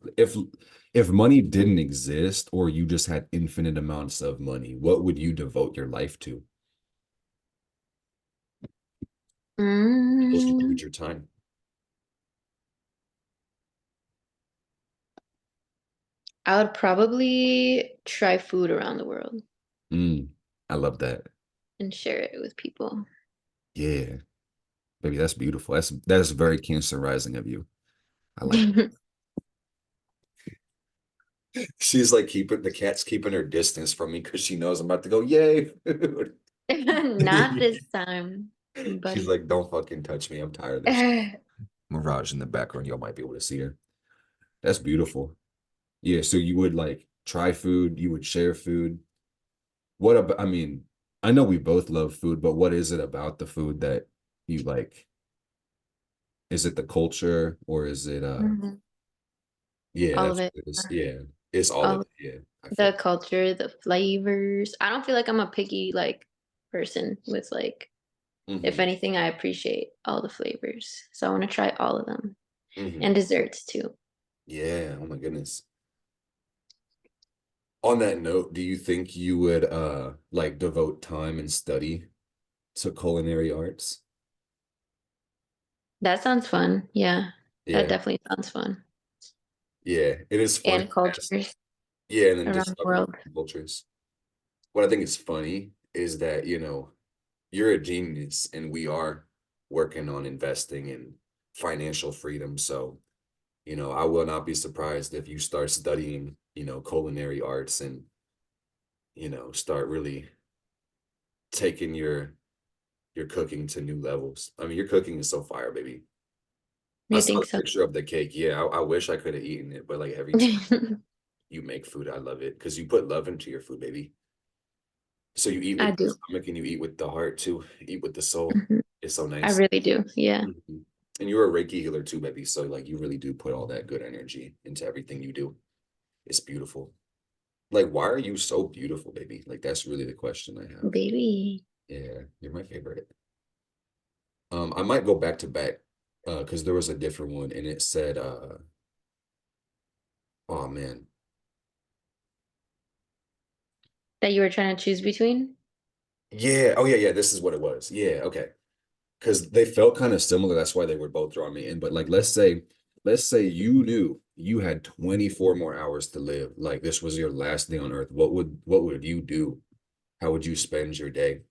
money didn't exist or you just had infinite amounts of money, what would you devote your life to? What would you do Mm, with your time? I would probably try food around the world Mm, I love that. and share it with people. Yeah, baby, that's beautiful. That's very Cancer rising of you. I like it. She's like keeping the cat's keeping her distance from me because she knows I'm about to go, yay, food. Not this time, She's buddy. like, don't fucking touch me. I'm tired of this. Mirage in the background. Y'all might be able to see her. That's beautiful. Yeah, so you would like try food, you would share food. What about, I mean, I know we both love food, but what is it about the food that you like? Is it the culture or is it Mhm. yeah, All of that's it. what it is. Yeah, it's all of All it. Yeah, I feel the culture, the flavors. I don't feel like I'm a picky like person with like if hmm anything, I appreciate all the flavors. So I want to try all of them. And hmm desserts too. Yeah, oh my goodness. On that note, do you think you would like devote time and study to culinary arts? That sounds fun. Yeah. That Yeah, definitely sounds fun. yeah, it is funny. And cultures Yeah, and then around the discovering world. cultures. What I think is funny is that, you're a genius and we are working on investing in financial freedom. So, I will not be surprised if you start studying, culinary arts and, start really taking your cooking to new levels. I mean, your cooking is so fire, baby. I You saw think the so? picture of the cake. Yeah, I wish I could have eaten it, but like every time you make food, I love it because you put love into your food, baby. So you eat I with the do. stomach and you eat with the heart too. Eat with the soul. Mhm. It's so I nice. really do. Yeah. Mhm. And you're a Reiki healer too, baby. So like you really do put all that good energy into everything you do. It's beautiful. Like, why are you so beautiful, baby? Like that's really the question I have. Baby. Yeah, you're my favorite. I might go back to back because there was a different one and it said oh man. That you were trying to choose between? Yeah, oh yeah, yeah, this is what it was. Yeah, okay. Because they felt kind of similar. That's why they were both drawing me in. But like, let's say you knew you had 24 more hours to live. Like this was your last day on Earth. What would you do? How would you spend your day?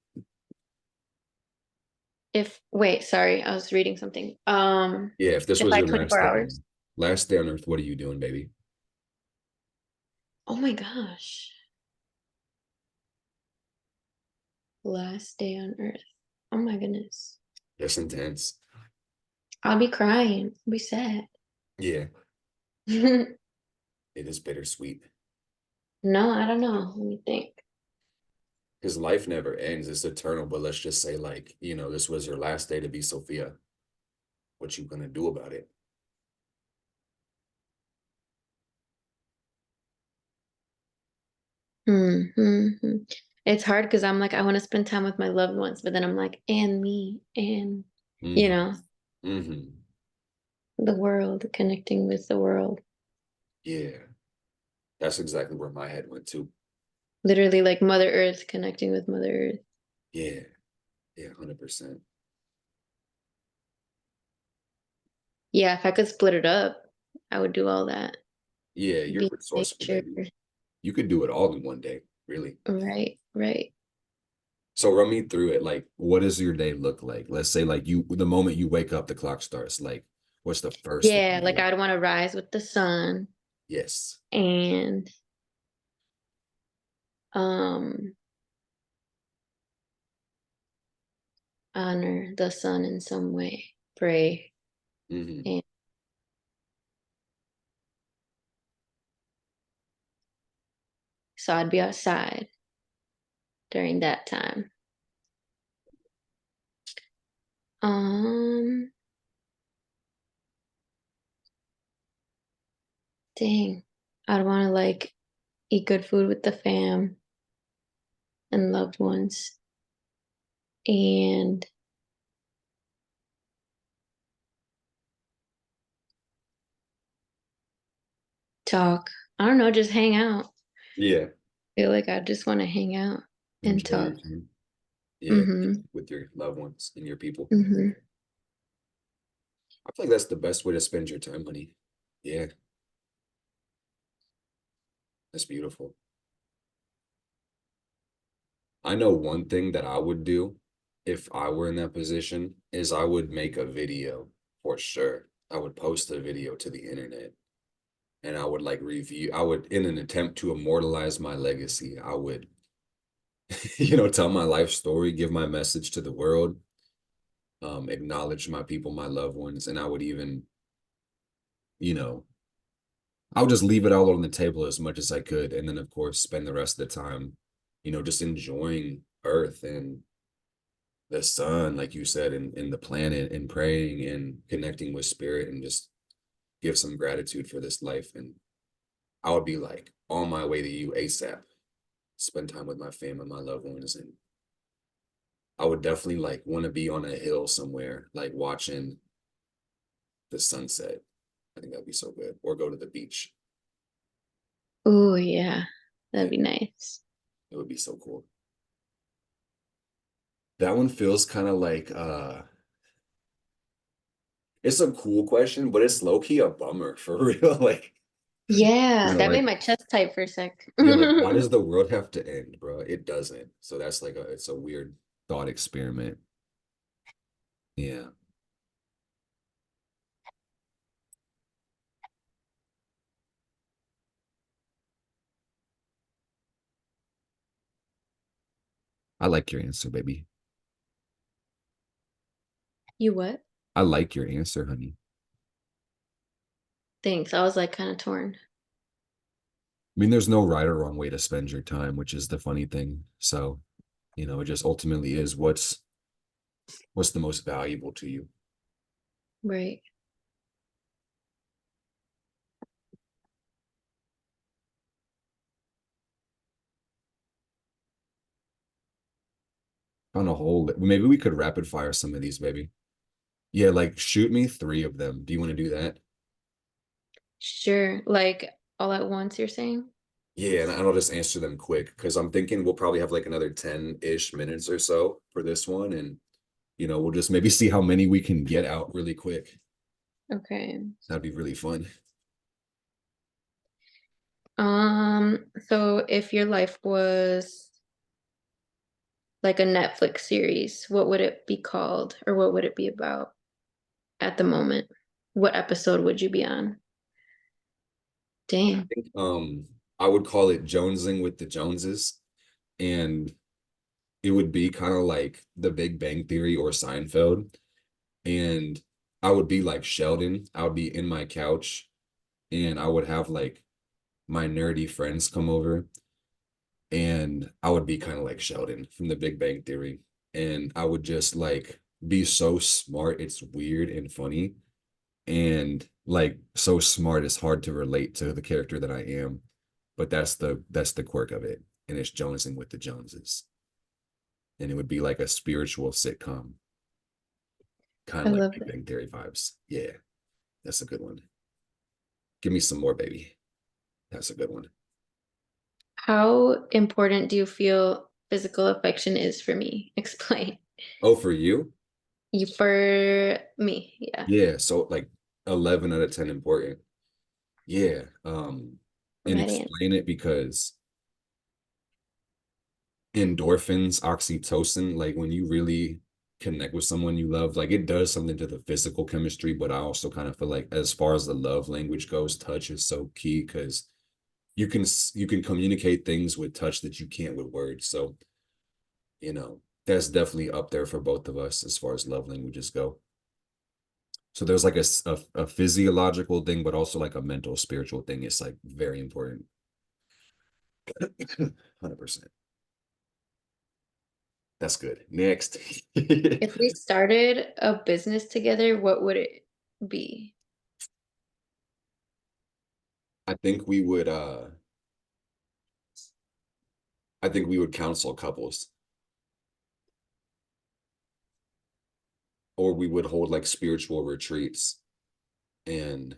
If wait, sorry, I was reading something. Yeah, if this If was I your had last 24 day. hours. Last day on Earth, what are you doing, baby? Oh my gosh. Last day on Earth. Oh my goodness. That's intense. I'll be crying. I'll be sad. Yeah, it is bittersweet No, I don't know. Let me think. because life never ends. It's eternal. But let's just say, like, this was your last day to be Sophia. What you gonna do about it? Mm-hmm. It's hard because I'm like, I want to spend time with my loved ones, but then I'm like, and me, and, you Hmm. know, Hmm. the world, connecting with the world. Yeah, that's exactly where my head went to. Literally, like Mother Earth, connecting with Mother Earth. Yeah, yeah, 100%. Yeah, if I could split it up, I would do all that. Yeah, you're Be in resourceful, nature. baby. You could do it all in one day, really. Right, right. So run me through it. Like, what does your day look like? Let's say, like, the moment you wake up, the clock starts. Like, what's the first thing Yeah, you like do? I'd want to rise with the sun Yes. and um honor the sun in some way, pray. Hmm. And so I'd be outside during that time. Um, Dang. I'd want to like eat good food with the fam and loved ones and talk. I don't know, just hang out. Yeah. Feel like I just want to hang out and Enjoy your talk. time. Yeah, Mm-hmm. with your loved ones and your people. Mm-hmm. I feel like that's the best way to spend your time, honey. Yeah, that's beautiful. I know one thing that I would do if I were in that position is I would make a video for sure. I would post a video to the internet and I would like review, I would, in an attempt to immortalize my legacy, I would, tell my life story, give my message to the world, acknowledge my people, my loved ones, and I would even, you know, I would just leave it all on the table as much as I could. And then, of course, spend the rest of the time, just enjoying Earth and the sun, like you said, and the planet and praying and connecting with spirit and just give some gratitude for this life. And I would be like on my way to you ASAP, spend time with my family, my loved ones. And I would definitely like want to be on a hill somewhere, like watching the sunset. I think that'd be so good. Or go to the beach. Oh yeah. Yeah, That'd be nice. it would be so cool. That one feels kind of like it's a cool question, but it's low key a bummer for real. Like, Yeah, that made like my chest tight for a sec. yeah, like why does the world have to end, bro? It doesn't. So that's like it's a weird thought experiment. Yeah. I like your answer, baby. You what? I like your answer, honey. Thanks. I was like kind of torn. I mean, there's no right or wrong way to spend your time, which is the funny thing. So, it just ultimately is what's the most valuable to you. Right. On a whole, maybe we could rapid fire some of these, baby. Yeah, like shoot me three of them. Do you want to do that? Sure. Like all at once, you're saying? Yeah, and I'll just answer them quick because I'm thinking we'll probably have like another 10-ish minutes or so for this one. And, we'll just maybe see how many we can get out really quick. Okay. That'd be really fun. So if your life was like a Netflix series, what would it be called or what would it be about at the moment? What episode would you be on? Damn. think, I would call it jonesing with the Joneses, and it would be kind of like the Big Bang Theory or Seinfeld. And I would be like Sheldon. I would be in my couch and I would have like my nerdy friends come over and I would be kind of like Sheldon from the Big Bang Theory. And I would just like be so smart. It's weird and funny. And like so smart, it's hard to relate to the character that I am. But that's the quirk of it. And it's jonesing with the Joneses. And it would be like a spiritual sitcom, kind I of like love Big it. Bang Theory vibes. Yeah, that's a good one. Give me some more, baby. That's a good one. How important do you feel physical affection is for me? Explain. Oh, for you? You for me, yeah. Yeah, so like 11 out of 10 important. Yeah, and Right in. explain it because endorphins, oxytocin, like when you really connect with someone you love, like it does something to the physical chemistry, but I also kind of feel like as far as the love language goes, touch is so key because you can communicate things with touch that you can't with words. So, that's definitely up there for both of us as far as love languages go. So there's like a physiological thing, but also like a mental, spiritual thing. It's like very important. 100%. That's good. Next. If we started a business together, what would it be? I think we would I think we would counsel couples, or we would hold like spiritual retreats and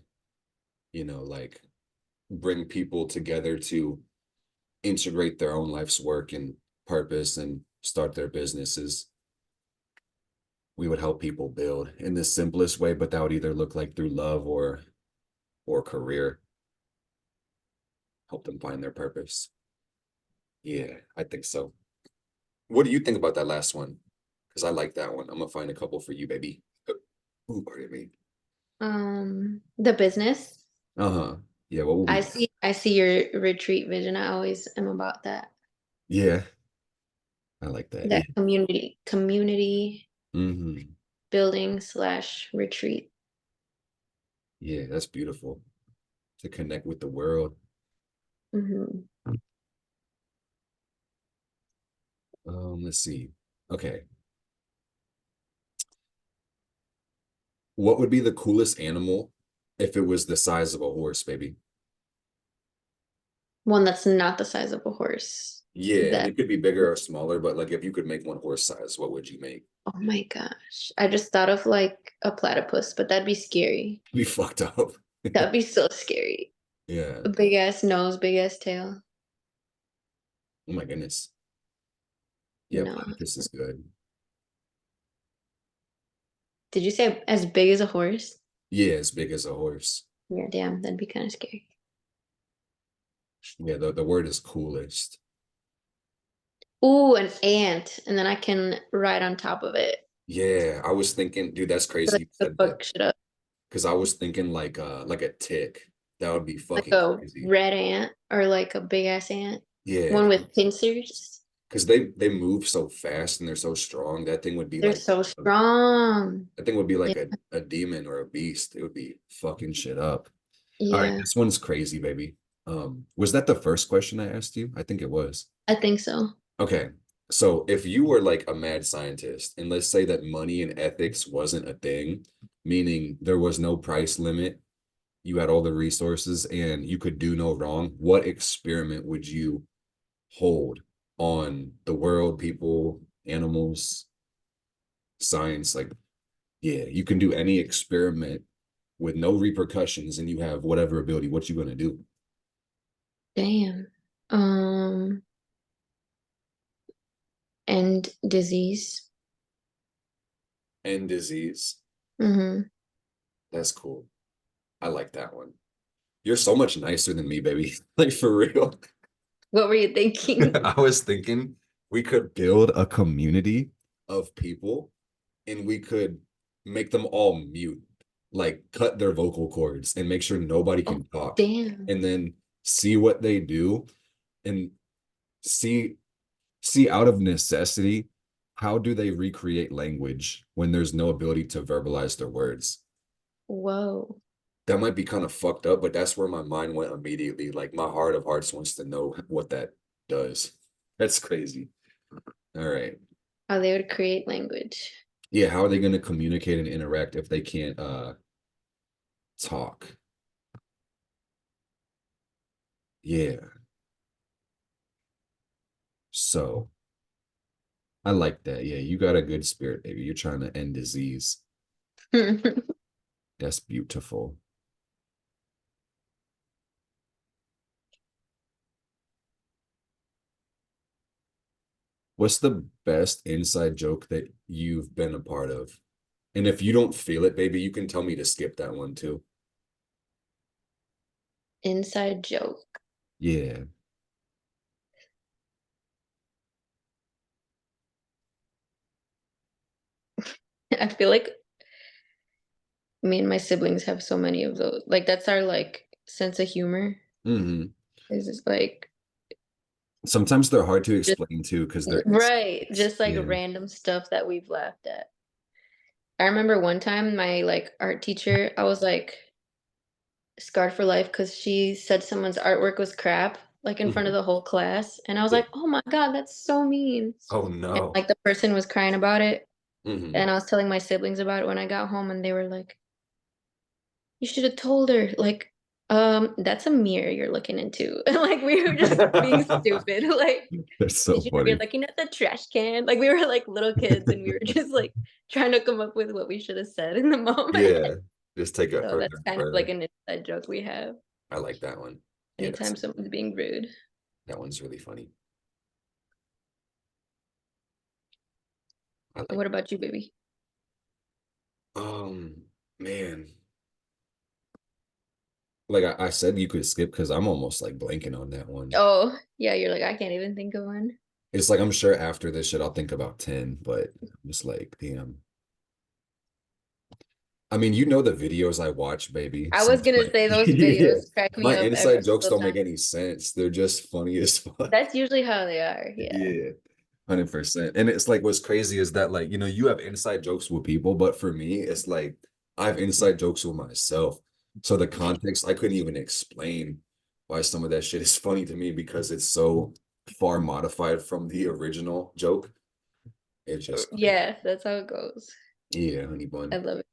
like bring people together to integrate their own life's work and purpose and start their businesses. We would help people build in the simplest way, but that would either look like through love or career, help them find their purpose. Yeah, I think so. What do you think about that last one? Because I like that one. I'm gonna find a couple for you, baby. Ooh, pardon me. The business. Uh-huh. Yeah, what will we do? I see your retreat vision. I always am about that. Yeah, I like that. That Yeah. community Hmm. building slash retreat. Yeah, that's beautiful to connect with the world. Hmm. Let's see. Okay. What would be the coolest animal if it was the size of a horse, baby? One that's not the size of a horse. Yeah, and That, it could be bigger or smaller, but like if you could make one horse size, what would you make? oh my gosh. I just thought of like a platypus, but that'd be scary. Be fucked up. That'd be so scary. Yeah. A big ass nose, big ass tail. Oh my goodness. Yeah, No. platypus is good. Did you say as big as a horse? Yeah, as big as a horse. Yeah, damn, that'd be kind of scary. Yeah, the word is coolest. Ooh, an ant, and then I can ride on top of it. Yeah, I was thinking, dude, that's Like crazy you the said that. fuck shit up. Because I was thinking like a tick. That would be Like fucking a crazy. red ant or like a big ass ant. Yeah, One with pincers. because they move so fast and they're so strong. That thing would be They're like so strong. that thing would be Yeah. like a demon or a beast. It would be fucking shit up. All right, Yeah, this one's crazy, baby. Was that the first question I asked you? I think it was. I think so. Okay. So if you were like a mad scientist, and let's say that money and ethics wasn't a thing, meaning there was no price limit, you had all the resources and you could do no wrong, what experiment would you hold on the world, people, animals, science? Like, yeah, you can do any experiment with no repercussions and you have whatever ability. What you gonna do? Damn. Um, and disease. End disease. Hmm. That's cool. I like that one. You're so much nicer than me, baby. Like for real. What were you thinking? I was thinking we could build a community of people and we could make them all mute. like cut their vocal cords and make sure nobody Oh, can talk, damn. and then see what they do and see see out of necessity how do they recreate language when there's no ability to verbalize their words. Whoa. That might be kind of fucked up, but that's where my mind went immediately. Like my heart of hearts wants to know what that does. That's crazy. All right. How they would create language. Yeah, how are they going to communicate and interact if they can't talk? Yeah. So I like that. Yeah, you got a good spirit, baby. You're trying to end disease. That's beautiful. What's the best inside joke that you've been a part of? And if you don't feel it, baby, you can tell me to skip that one too. Inside joke. Yeah. I feel like me and my siblings have so many of those. Like that's our like sense of humor. Hmm. Is just like Sometimes they're hard to just explain too because they're right, insides. just like Yeah. random stuff that we've laughed at. I remember one time my like art teacher, I was like scarred for life because she said someone's artwork was crap, like in front of Mhm. the whole class. And I was Yeah. like, oh my God, that's so mean. Oh And no. like the person was crying about it. Hmm. And I was telling my siblings about it when I got home, and they were like, you should have told her, like, that's a mirror you're looking into. And like we were just being stupid. Like, That's so did you know you're funny. looking at the trash can? Like we were like little kids and we were just like trying to come up with what we should have said in the moment. Yeah. Just take it So further that's and kind of like further. an inside joke we have I like that one. Yeah, anytime someone's being rude. that one's really funny. I like What about you, baby? man. Like I said you could skip because I'm almost like blanking on that one. Oh, yeah, you're like, I can't even think of one. It's like I'm sure after this shit I'll think about 10, but I'm just like, damn. I mean, you know the videos I watch, baby. I So was it's gonna like, say those yeah. videos crack me My up every inside jokes single don't make time. any sense. They're just funny as fuck. That's usually how they are. Yeah. Yeah. 100%. And it's like what's crazy is that like, you have inside jokes with people, but for me, it's like I have inside jokes with myself. So the context, I couldn't even explain why some of that shit is funny to me because it's so far modified from the original joke. It's just crazy. Yeah, that's how it goes. Yeah, honey I bun. love it.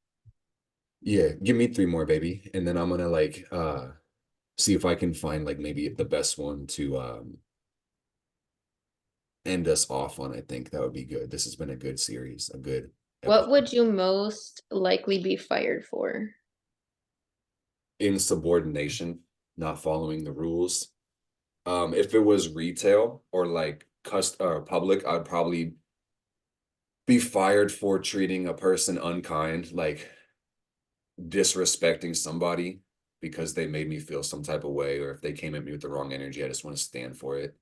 Yeah, give me three more, baby. And then I'm gonna like see if I can find like maybe the best one to end us off on. I think that would be good. This has been a good series, a good What episode. would you most likely be fired for? Insubordination, not following the rules. If it was retail or like public, I'd probably be fired for treating a person unkind, like disrespecting somebody because they made me feel some type of way, or if they came at me with the wrong energy, I just want to stand for it.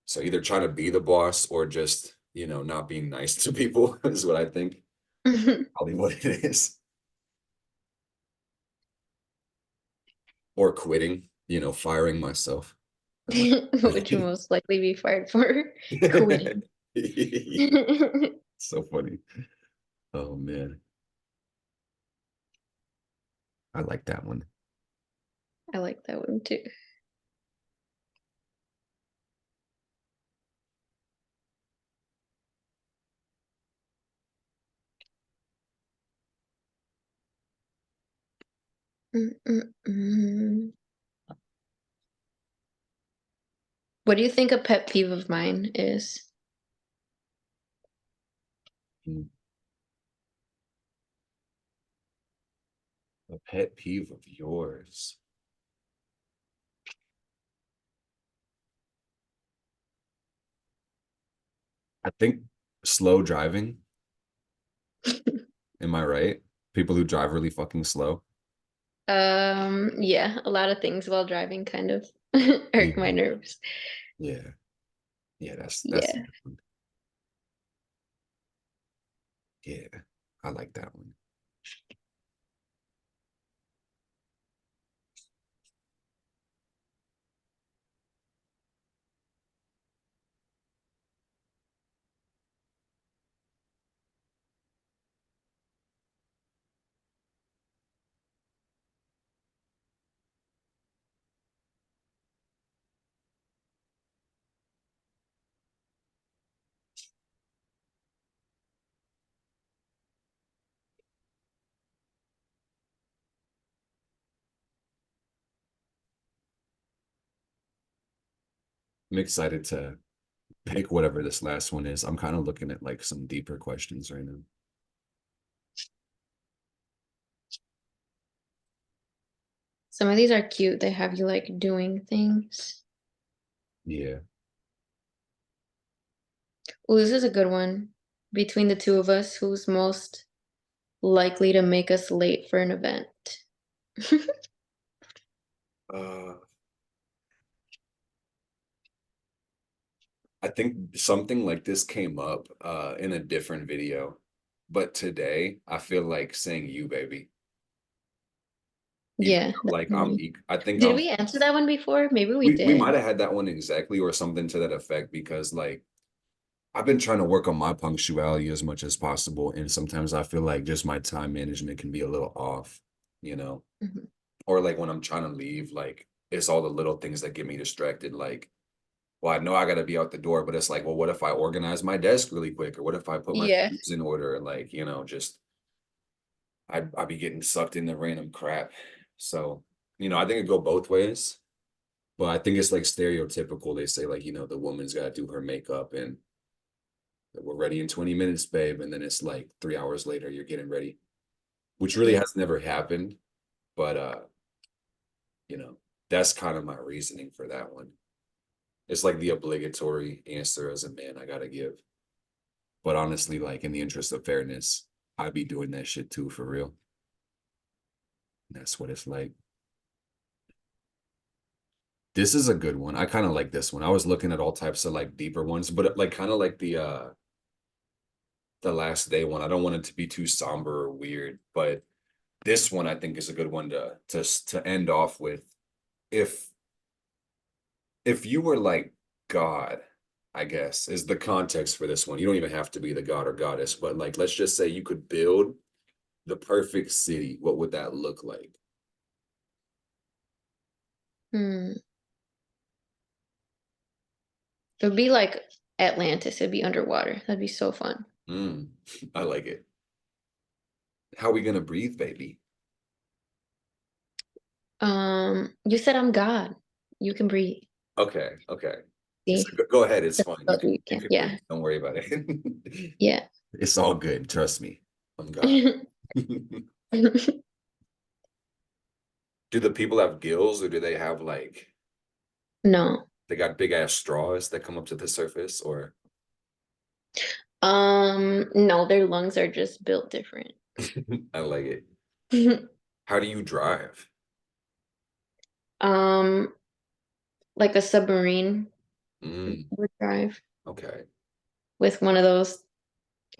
So either trying to be the boss or just, not being nice to people is what I think. Probably what it is. Or quitting, firing myself. I like What would you most likely be fired for? Quitting. so funny. Oh man. I like that one. I like that one too. Mm-mm-mm. What do you think a pet peeve of mine is? Mm, a pet peeve of yours. I think slow driving. Am I right? People who drive really fucking slow. Yeah, a lot of things while driving kind of irk my Yeah. nerves. Yeah. Yeah, that's a Yeah. good one. Yeah. I like that one. I'm excited to pick whatever this last one is. I'm kind of looking at like some deeper questions right now. Some of these are cute. They have you like doing things. Yeah. Oh, this is a good one. Between the two of us, who's most likely to make us late for an event? Uh, I think something like this came up in a different video, but today I feel like saying you, baby. Even Yeah, though, like definitely. I think Did we answer that one before? Maybe we we might did. have had that one exactly or something to that effect because like I've been trying to work on my punctuality as much as possible, and sometimes I feel like just my time management can be a little off, you know, Mhm. or like when I'm trying to leave, like it's all the little things that get me distracted. Like, well, I know I got to be out the door, but it's like, well, what if I organize my desk really quick, or what if I put my Yeah. shoes in order? Like, just I'd be getting sucked into random crap. So, I think it go both ways, but I think it's like stereotypical. They say like, the woman's got to do her makeup and we're ready in 20 minutes, babe. And then it's like 3 hours later, you're getting ready, which really Yeah. has never happened. But, you know, that's kind of my reasoning for that one. It's like the obligatory answer as a man I got to give. But honestly, like in the interest of fairness, I'd be doing that shit too for real. That's what it's like. This is a good one. I kind of like this one. I was looking at all types of like deeper ones, but like kind of like the last day one. I don't want it to be too somber or weird, but this one I think is a good one to end off with. If if you were like God, I guess is the context for this one. You don't even have to be the god or goddess, but like let's just say you could build the perfect city. What would that look like? Hmm. It would be like Atlantis. It'd be underwater. That'd be so fun. Mm, I like it. How are we gonna breathe, baby? You said I'm God. You can breathe. Okay, okay. So See? go ahead. It's That's fine. You what can you you can. can breathe. Yeah. Don't worry about it. Yeah. It's all good. Trust me. I'm God. Do the people have gills or do they have like No. they got big ass straws that come up to the surface or No, their lungs are just built different. I like it. How do you drive? Um, like a submarine Mm, would drive okay. with one of those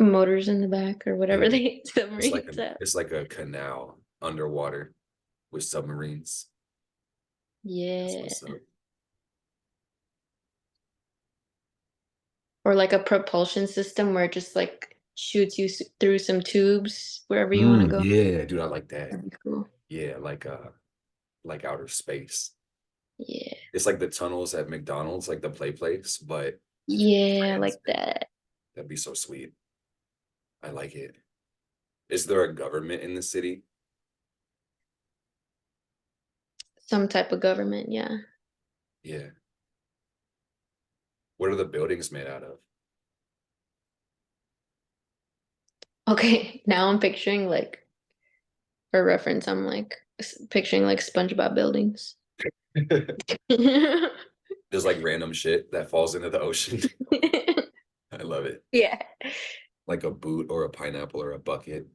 motors in the back or whatever Yeah. they submarines have. It's like a canal underwater with submarines. That's Yeah. what's up. Or like a propulsion system where it just like shoots you through some tubes wherever you want to go. Yeah, dude, I like that. That'd be cool. Yeah, like outer space. Yeah. It's like the tunnels at McDonald's, like the play place, but Yeah, like transit. that. That'd be so sweet. I like it. Is there a government in the city? Some type of government, yeah. Yeah. What are the buildings made out of? Okay, now I'm picturing like for reference, I'm like picturing like SpongeBob buildings. There's like random shit that falls into the ocean. I love it. Yeah. Like a boot or a pineapple or a bucket.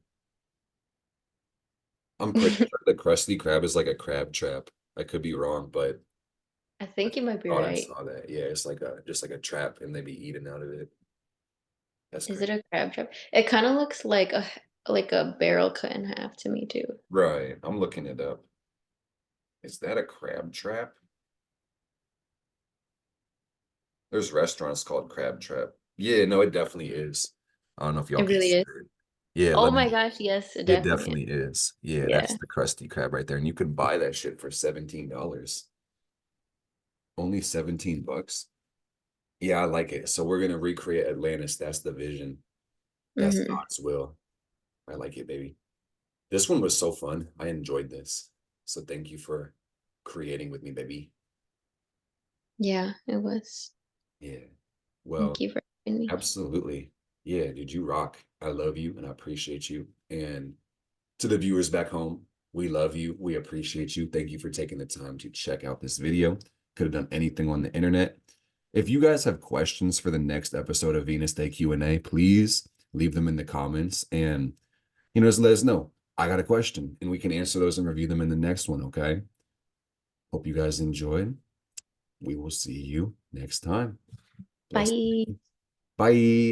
I'm pretty sure the Krusty Krab is like a crab trap. I could be wrong, but I I think you might be thought I right. saw that. Yeah, it's like a just like a trap and they be eating out of it. That's Is crazy. it a crab trap? It kind of looks like a barrel cut in half to me too. Right. I'm looking it up. Is that a crab trap? There's restaurants called Crab Trap. Yeah, no, it definitely is. I don't know if y'all It can really see is. it. Yeah, Oh let my me. gosh, yes, it It definitely is. definitely is. Yeah, Yeah. that's the Krusty Krab right there. And you can buy that shit for $17. Only 17 bucks. Yeah, I like it. So we're gonna recreate Atlantis. That's the vision. That's Hmm. God's will. I like it, baby. This one was so fun. I enjoyed this. So thank you for creating with me, baby. Yeah, it was. Yeah. Thank Well, you for having me. absolutely. Yeah, dude, you rock. I love you and I appreciate you. And to the viewers back home, we love you. We appreciate you. Thank you for taking the time to check out this video. Could have done anything on the internet. If you guys have questions for the next episode of Venus Day Q&A, please leave them in the comments and just let us know. I got a question and we can answer those and review them in the next one, okay? Hope you guys enjoyed. We will see you next time. Bless. Bye. Bye.